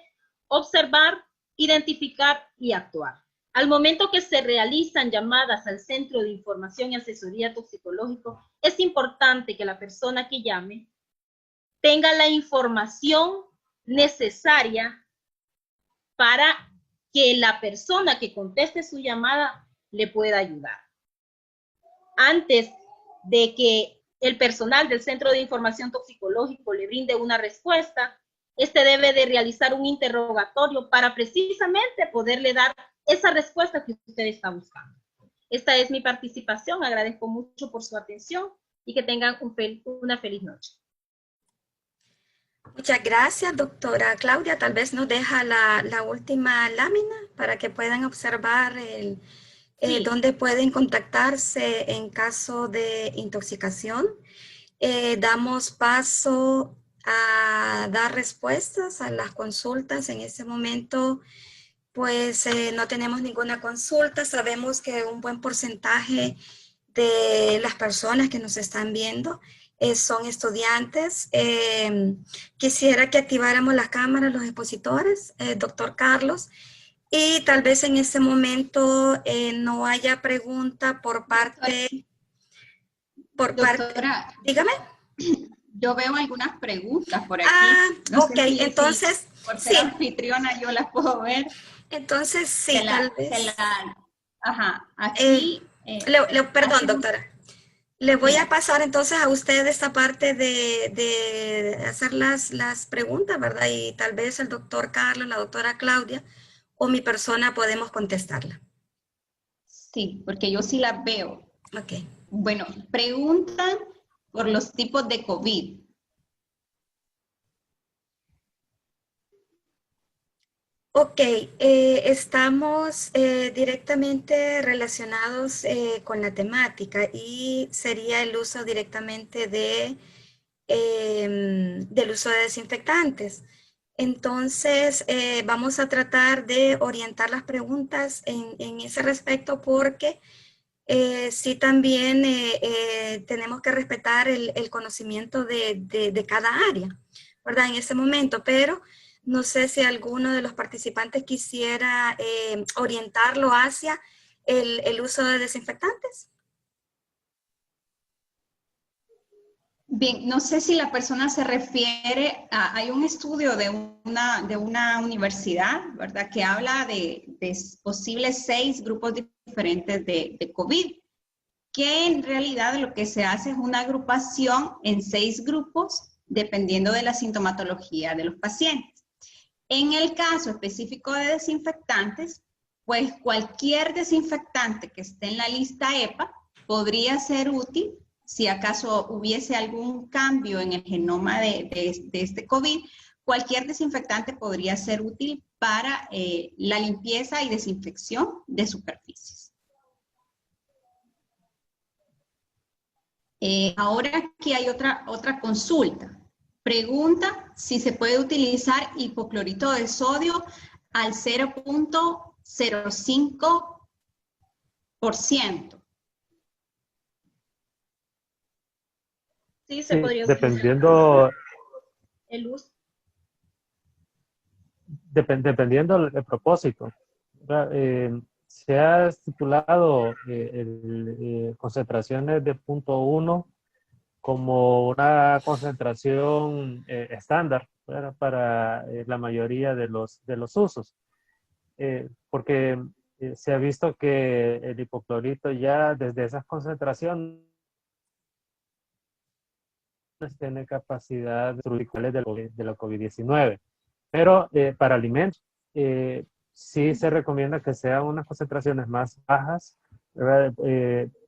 observar, identificar y actuar. Al momento que se realizan llamadas al Centro de Información y Asesoría Toxicológico, es importante que la persona que llame tenga la información necesaria para que la persona que conteste su llamada le pueda ayudar. Antes de que el personal del Centro de Información Toxicológico le brinde una respuesta, este debe de realizar un interrogatorio para precisamente poderle dar esa respuesta que usted está buscando. Esta es mi participación. Agradezco mucho por su atención y que tengan una feliz noche. Muchas gracias, doctora Claudia. Tal vez nos deja la última lámina para que puedan observar Sí. dónde pueden contactarse en caso de intoxicación. Damos paso a dar respuestas a las consultas. En este momento, pues no tenemos ninguna consulta. Sabemos que un buen porcentaje de las personas que nos están viendo son estudiantes. Quisiera que activáramos las cámaras, los expositores, doctor Carlos, y tal vez en este momento no haya pregunta por parte... Doctora, dígame. Yo veo algunas preguntas por aquí. No ok, sé entonces... por ser anfitriona yo las puedo ver. Entonces sí, tal vez... Ajá, aquí... perdón, doctora. Le voy a pasar entonces a usted esta parte de hacer las preguntas, ¿verdad? Y tal vez el doctor Carlos, la doctora Claudia o mi persona podemos contestarla. Sí, porque yo sí las veo. Ok. Bueno, preguntan por los tipos de COVID. Ok, estamos directamente relacionados con la temática y sería el uso directamente del uso de desinfectantes. Entonces, vamos a tratar de orientar las preguntas en ese respecto porque sí también tenemos que respetar el conocimiento de cada área, ¿verdad? En ese momento, pero no sé si alguno de los participantes quisiera orientarlo hacia el uso de desinfectantes. Bien, no sé si la persona se refiere a, hay un estudio de una universidad, ¿verdad? Que habla de posibles 6 grupos diferentes de COVID, que en realidad lo que se hace es una agrupación en 6 grupos, dependiendo de la sintomatología de los pacientes. En el caso específico de desinfectantes, pues cualquier desinfectante que esté en la lista EPA podría ser útil si acaso hubiese algún cambio en el genoma de este COVID. Cualquier desinfectante podría ser útil para la limpieza y desinfección de superficies. Ahora aquí hay otra consulta. Pregunta si se puede utilizar hipoclorito de sodio al 0.05%. Sí, se podría utilizar. Dependiendo el uso. Dependiendo del propósito. Se ha estipulado concentraciones de 0.1 como una concentración estándar para la mayoría de los usos. Porque se ha visto que el hipoclorito ya desde esas concentraciones tiene capacidad de la COVID-19. Pero para alimentos sí se recomienda que sean unas concentraciones más bajas,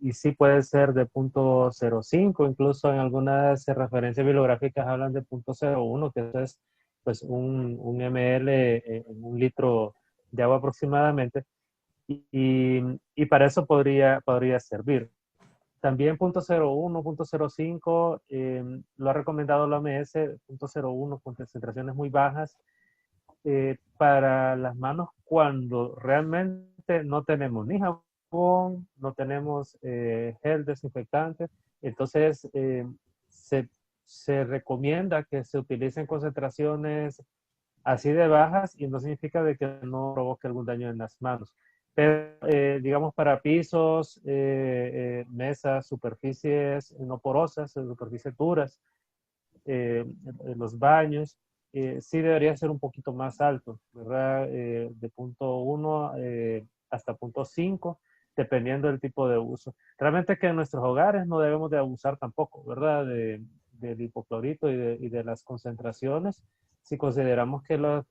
y sí puede ser de 0.05, incluso en algunas referencias bibliográficas hablan de 0.01, que eso es pues un ml en un litro de agua aproximadamente, y para eso podría servir. También .01, .05, lo ha recomendado la OMS, .01 con concentraciones muy bajas, para las manos cuando realmente no tenemos ni jabón, no tenemos gel desinfectante. Entonces se recomienda que se utilicen concentraciones así de bajas, y no significa de que no provoque algún daño en las manos. Pero digamos para pisos, mesas, superficies no porosas, superficies duras, los baños, sí debería ser un poquito más alto, ¿verdad? De .1 hasta .5, dependiendo del tipo de uso. Realmente que en nuestros hogares no debemos de abusar tampoco, ¿verdad? Del hipoclorito y de las concentraciones, si consideramos que el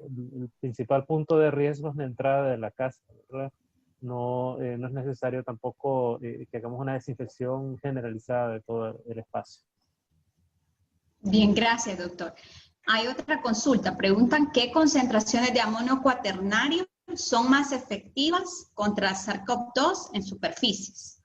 principal punto de riesgo es la entrada de la casa, ¿verdad? No, no es necesario tampoco que hagamos una desinfección generalizada de todo el espacio. Bien, gracias, doctor. Hay otra consulta. Preguntan qué concentraciones de amonio cuaternario son más efectivas contra SARS-CoV-2 en superficies.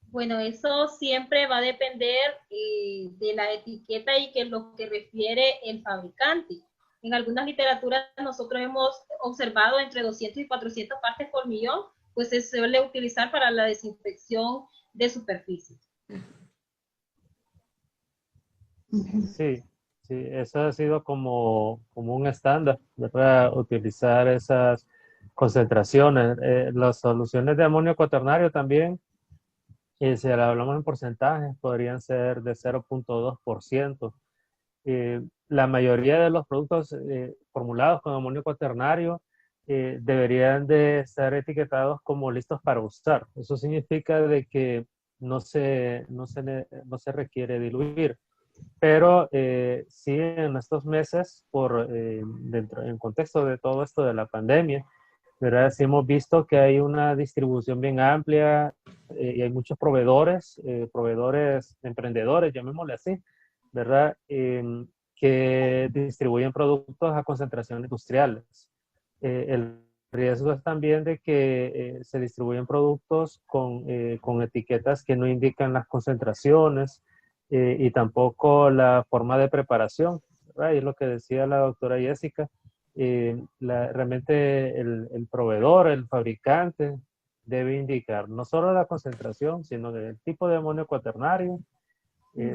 Bueno, eso siempre va a depender de la etiqueta y que es lo que refiere el fabricante. En algunas literaturas nosotros hemos observado entre 200 y 400 partes por millón, pues se suele utilizar para la desinfección de superficies. Sí, sí, eso ha sido como un estándar, ¿verdad? Utilizar esas concentraciones. Las soluciones de amonio cuaternario también, si hablamos en porcentajes, podrían ser de 0.2%. La mayoría de los productos formulados con amonio cuaternario deberían de estar etiquetados como listos para usar. Eso significa de que no se requiere diluir. Pero sí, en estos meses, en contexto de todo esto de la pandemia, ¿verdad? Sí hemos visto que hay una distribución bien amplia y hay muchos proveedores emprendedores, llamémosle así, ¿verdad? Que distribuyen productos a concentración industriales. El riesgo es también de que se distribuyen productos con etiquetas que no indican las concentraciones, y tampoco la forma de preparación, ¿verdad? Y es lo que decía la doctora Jessica, realmente el proveedor, el fabricante, debe indicar no solo la concentración, sino del tipo de amonio cuaternario,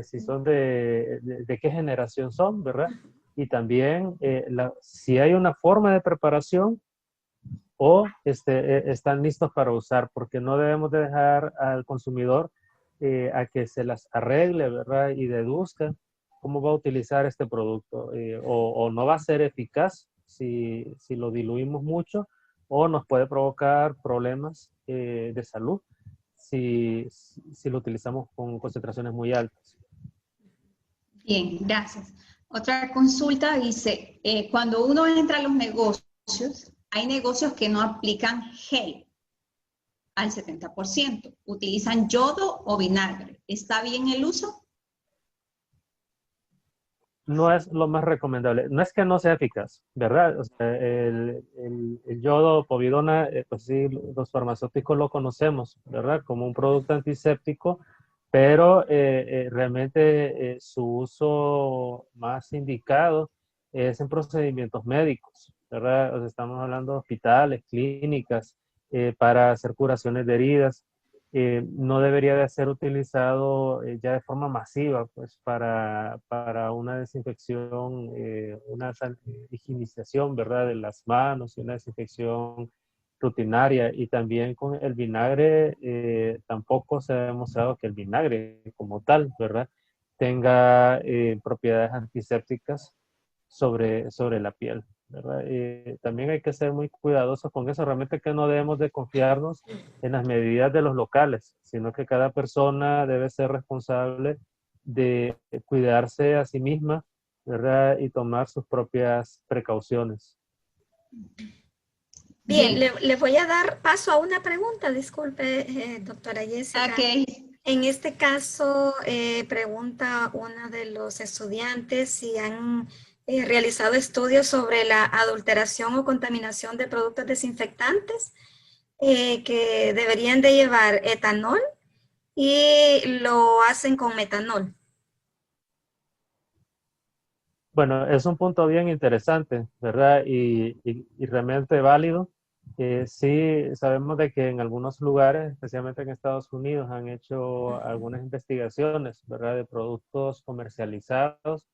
si son de qué generación son, ¿verdad? Y también si hay una forma de preparación o están listos para usar, porque no debemos de dejar al consumidor a que se las arregle, ¿verdad? Y deduzca cómo va a utilizar este producto, o no va a ser eficaz si lo diluimos mucho, o nos puede provocar problemas de salud si lo utilizamos con concentraciones muy altas. Bien, gracias. Otra consulta dice, cuando uno entra a los negocios, hay negocios que no aplican gel al 70%, utilizan yodo o vinagre. ¿Está bien el uso? No es lo más recomendable. No es que no sea eficaz, ¿verdad? O sea, el yodo, povidona, pues sí, los farmacéuticos lo conocemos, ¿verdad? Como un producto antiséptico, pero realmente su uso más indicado es en procedimientos médicos, ¿verdad? O sea, estamos hablando de hospitales, clínicas, para hacer curaciones de heridas. No debería de ser utilizado ya de forma masiva, pues para una desinfección, una higienización, ¿verdad? De las manos y una desinfección rutinaria. Y también con el vinagre, tampoco se ha demostrado que el vinagre como tal, ¿verdad? Tenga propiedades antisépticas sobre la piel, ¿verdad? También hay que ser muy cuidadosos con eso. Realmente que no debemos de confiarnos en las medidas de los locales, sino que cada persona debe ser responsable de cuidarse a sí misma, ¿verdad? Y tomar sus propias precauciones. Bien, le voy a dar paso a una pregunta, disculpe, doctora Jessica. Ok, En este caso, pregunta uno de los estudiantes si han realizado estudios sobre la adulteración o contaminación de productos desinfectantes que deberían de llevar etanol y lo hacen con metanol. Bueno, es un punto bien interesante, ¿verdad? Y realmente válido. Sí, sabemos de que en algunos lugares, especialmente en Estados Unidos, han hecho algunas investigaciones, ¿verdad? De productos comercializados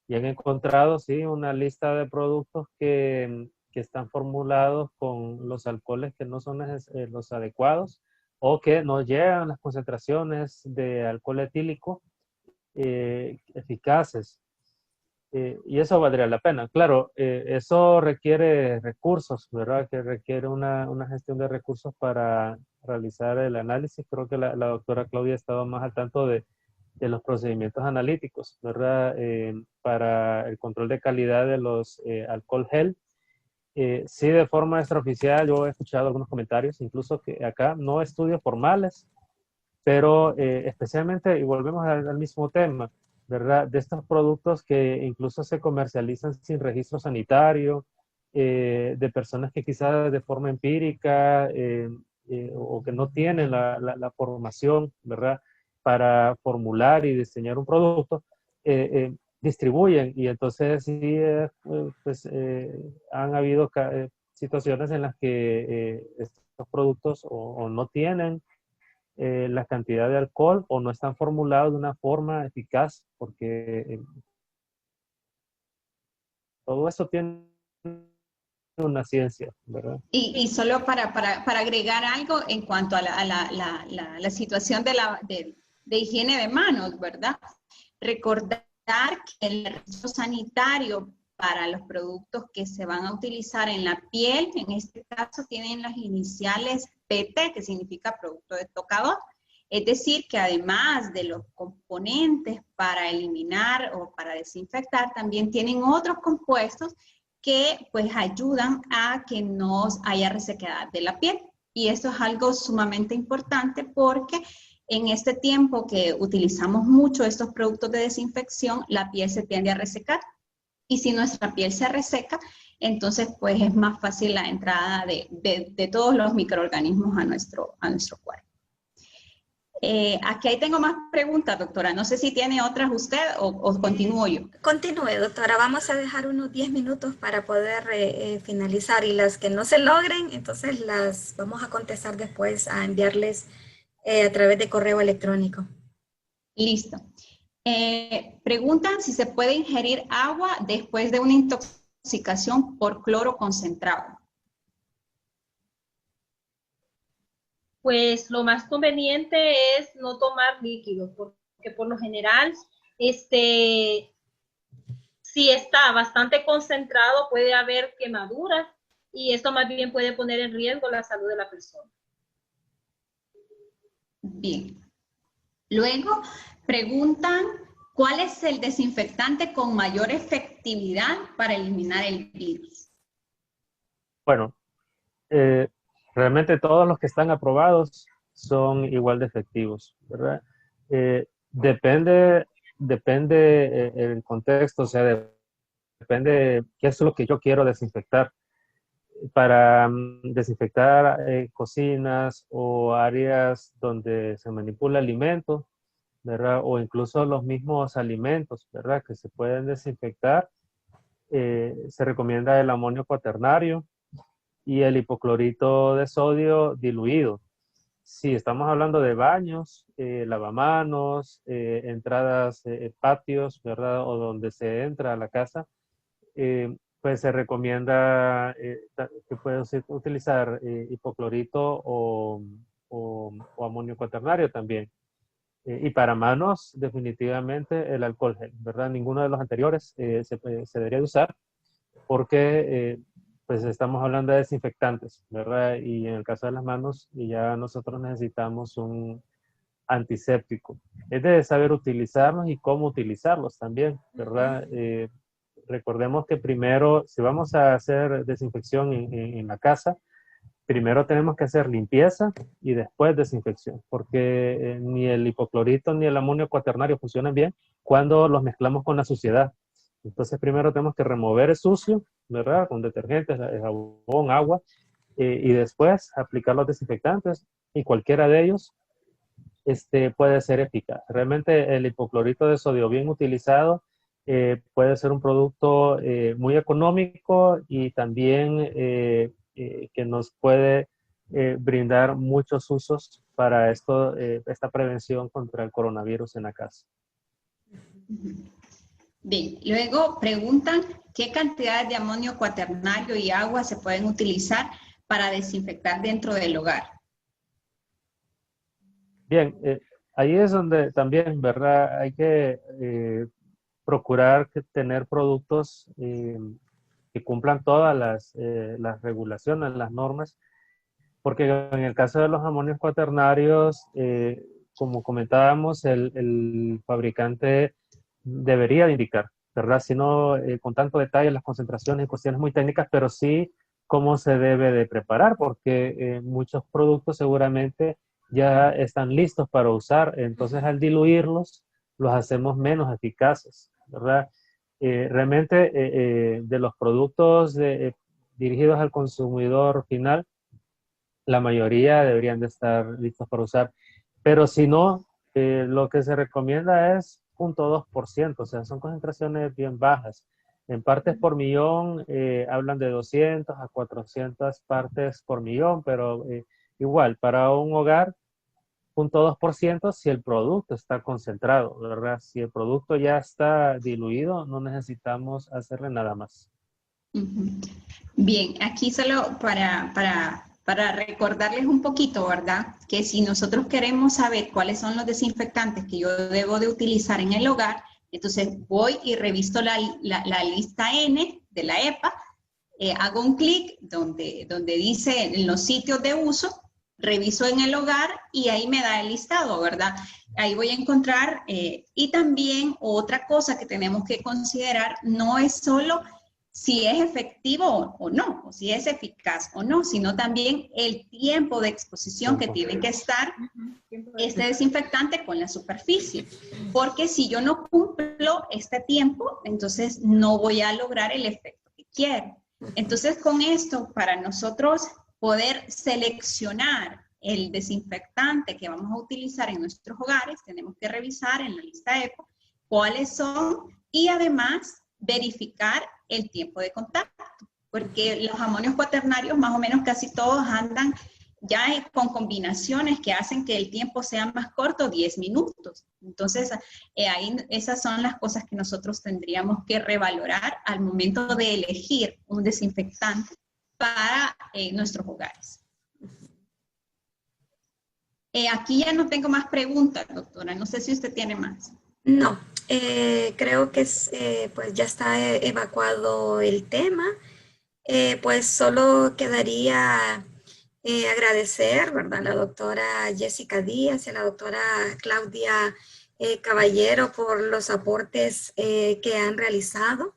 y han encontrado, sí, una lista de productos que están formulados con los alcoholes que no son los adecuados o que no llegan las concentraciones de alcohol etílico eficaces. Y eso valdría la pena. Claro, eso requiere recursos, ¿verdad? Que requiere una gestión de recursos para realizar el análisis. Creo que la doctora Claudia ha estado más al tanto de los procedimientos analíticos, ¿verdad? Para el control de calidad de los alcohol gel. Sí, de forma extraoficial, yo he escuchado algunos comentarios, incluso que acá no estudios formales, pero especialmente, y volvemos al mismo tema, ¿verdad? De estos productos que incluso se comercializan sin registro sanitario, de personas que quizás de forma empírica o que no tienen la formación, ¿verdad? Para formular y diseñar un producto, distribuyen y entonces sí, pues han habido situaciones en las que estos productos o no tienen la cantidad de alcohol o no están formulados de una forma eficaz, porque todo eso tiene una ciencia, ¿verdad? Y solo para agregar algo en cuanto a la situación de higiene de manos, ¿verdad? Recordar que el registro sanitario para los productos que se van a utilizar en la piel, en este caso tienen las iniciales PT, que significa producto de tocador. Es decir, que además de los componentes para eliminar o para desinfectar, también tienen otros compuestos que pues ayudan a que no haya resequedad de la piel. Y esto es algo sumamente importante porque en este tiempo que utilizamos mucho estos productos de desinfección, la piel se tiende a resecar. Y si nuestra piel se reseca, entonces pues es más fácil la entrada de todos los microorganismos a nuestro cuerpo. Aquí ahí tengo más preguntas, doctora. No sé si tiene otras usted o continúo yo. Continúe, doctora. Vamos a dejar unos 10 minutos para poder finalizar y las que no se logren, entonces las vamos a contestar después, a enviarles a través de correo electrónico. Listo. Preguntan si se puede ingerir agua después de una intoxicación por cloro concentrado. Pues lo más conveniente es no tomar líquidos, porque por lo general, si está bastante concentrado, puede haber quemaduras y esto más bien puede poner en riesgo la salud de la persona. Bien. Luego preguntan, ¿cuál es el desinfectante con mayor efectividad para eliminar el virus? Bueno, realmente todos los que están aprobados son igual de efectivos, ¿verdad? Depende el contexto, o sea, depende qué es lo que yo quiero desinfectar. Para desinfectar cocinas o áreas donde se manipula alimento, ¿verdad? O incluso los mismos alimentos, ¿verdad? Que se pueden desinfectar. Se recomienda el amonio cuaternario y el hipoclorito de sodio diluido. Si estamos hablando de baños, lavamanos, entradas, patios, ¿verdad? O donde se entra a la casa, pues se recomienda que puedes utilizar hipoclorito o amonio cuaternario también. Y para manos, definitivamente el alcohol gel, ¿verdad? Ninguno de los anteriores se debería usar porque pues estamos hablando de desinfectantes, ¿verdad? Y en el caso de las manos, ya nosotros necesitamos un antiséptico. Es de saber utilizarlos y cómo utilizarlos también, ¿verdad? Recordemos que primero, si vamos a hacer desinfección en la casa, primero tenemos que hacer limpieza y después desinfección, porque ni el hipoclorito ni el amonio cuaternario funcionan bien cuando los mezclamos con la suciedad. Entonces primero tenemos que remover el sucio, ¿verdad? Con detergentes, jabón, agua, y después aplicar los desinfectantes, y cualquiera de ellos puede ser eficaz. Realmente el hipoclorito de sodio bien utilizado puede ser un producto muy económico y también que nos puede brindar muchos usos para esta prevención contra el coronavirus en la casa. Bien, luego preguntan qué cantidades de amonio cuaternario y agua se pueden utilizar para desinfectar dentro del hogar. Bien, ahí es donde también, ¿verdad? Hay que procurar tener productos que cumplan todas las regulaciones, las normas, porque en el caso de los amonios cuaternarios, como comentábamos, el fabricante debería de indicar, ¿verdad? Si no con tanto detalle las concentraciones y cuestiones muy técnicas, pero sí cómo se debe de preparar, porque muchos productos seguramente ya están listos para usar, entonces al diluirlos los hacemos menos eficaces, ¿verdad? Realmente de los productos dirigidos al consumidor final, la mayoría deberían de estar listos para usar, pero si no, lo que se recomienda es 0.2%, o sea, son concentraciones bien bajas. En partes por millón hablan de 200 a 400 partes por millón, pero igual, para un hogar, 0.2% si el producto está concentrado, ¿verdad? Si el producto ya está diluido, no necesitamos hacerle nada más. Bien, aquí solo para recordarles un poquito, ¿verdad? Que si nosotros queremos saber cuáles son los desinfectantes que yo debo de utilizar en el hogar, entonces voy y reviso la lista N de la EPA, hago un clic donde dice en los sitios de uso, reviso en el hogar y ahí me da el listado, ¿verdad? Ahí voy a encontrar, y también otra cosa que tenemos que considerar, no es solo si es efectivo o no, o si es eficaz o no, sino también el tiempo de exposición que tiene que estar este desinfectante con la superficie. Porque si yo no cumplo este tiempo, entonces no voy a lograr el efecto que quiero. Entonces, con esto, para nosotros poder seleccionar el desinfectante que vamos a utilizar en nuestros hogares, tenemos que revisar en la lista EPO cuáles son y además verificar el tiempo de contacto, porque los amonios cuaternarios más o menos casi todos andan ya con combinaciones que hacen que el tiempo sea más corto, 10 minutos. Entonces, ahí esas son las cosas que nosotros tendríamos que revalorar al momento de elegir un desinfectante para nuestros hogares. Aquí ya no tengo más preguntas, doctora. No sé si usted tiene más. No, creo que pues ya está evacuado el tema. Pues solo quedaría agradecer, ¿verdad?, a la doctora Jessica Díaz y a la doctora Claudia Caballero por los aportes que han realizado.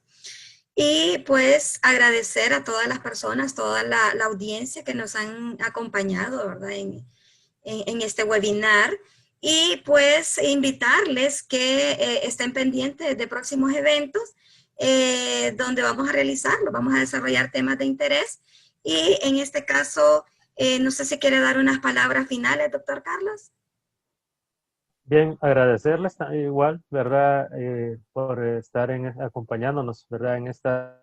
Y pues agradecer a todas las personas, toda la audiencia que nos han acompañado, ¿verdad?, en este webinar. Y pues invitarles que estén pendientes de próximos eventos donde vamos a realizarlo, vamos a desarrollar temas de interés. Y en este caso, no sé si quiere dar unas palabras finales, doctor Carlos. Bien, agradecerles igual, ¿verdad? Por estar acompañándonos, ¿verdad? En esta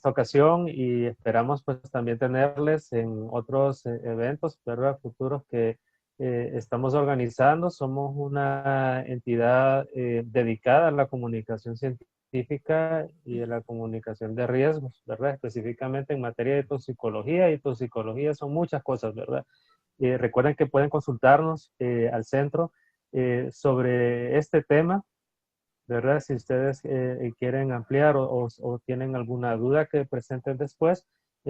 ocasión, y esperamos pues también tenerles en otros eventos, ¿verdad? Futuros que estamos organizando. Somos una entidad dedicada a la comunicación científica y a la comunicación de riesgos, ¿verdad? Específicamente en materia de toxicología, y toxicología son muchas cosas, ¿verdad? Recuerden que pueden consultarnos al centro sobre este tema, ¿verdad? Si ustedes quieren ampliar o tienen alguna duda que presenten después,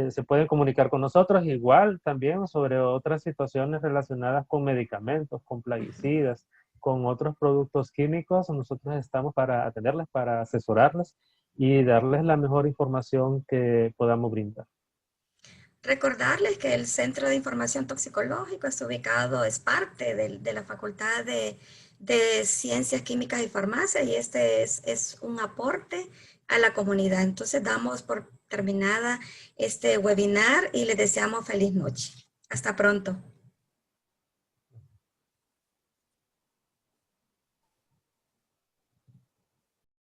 se pueden comunicar con nosotros. Igual también sobre otras situaciones relacionadas con medicamentos, con plaguicidas, con otros productos químicos. Nosotros estamos para atenderles, para asesorarles y darles la mejor información que podamos brindar. recordarles que el Centro de Información Toxicológico es ubicado, es parte de la Facultad de Ciencias Químicas y Farmacia, y este es un aporte a la comunidad. Entonces damos por terminada este webinar y les deseamos feliz noche. Hasta pronto.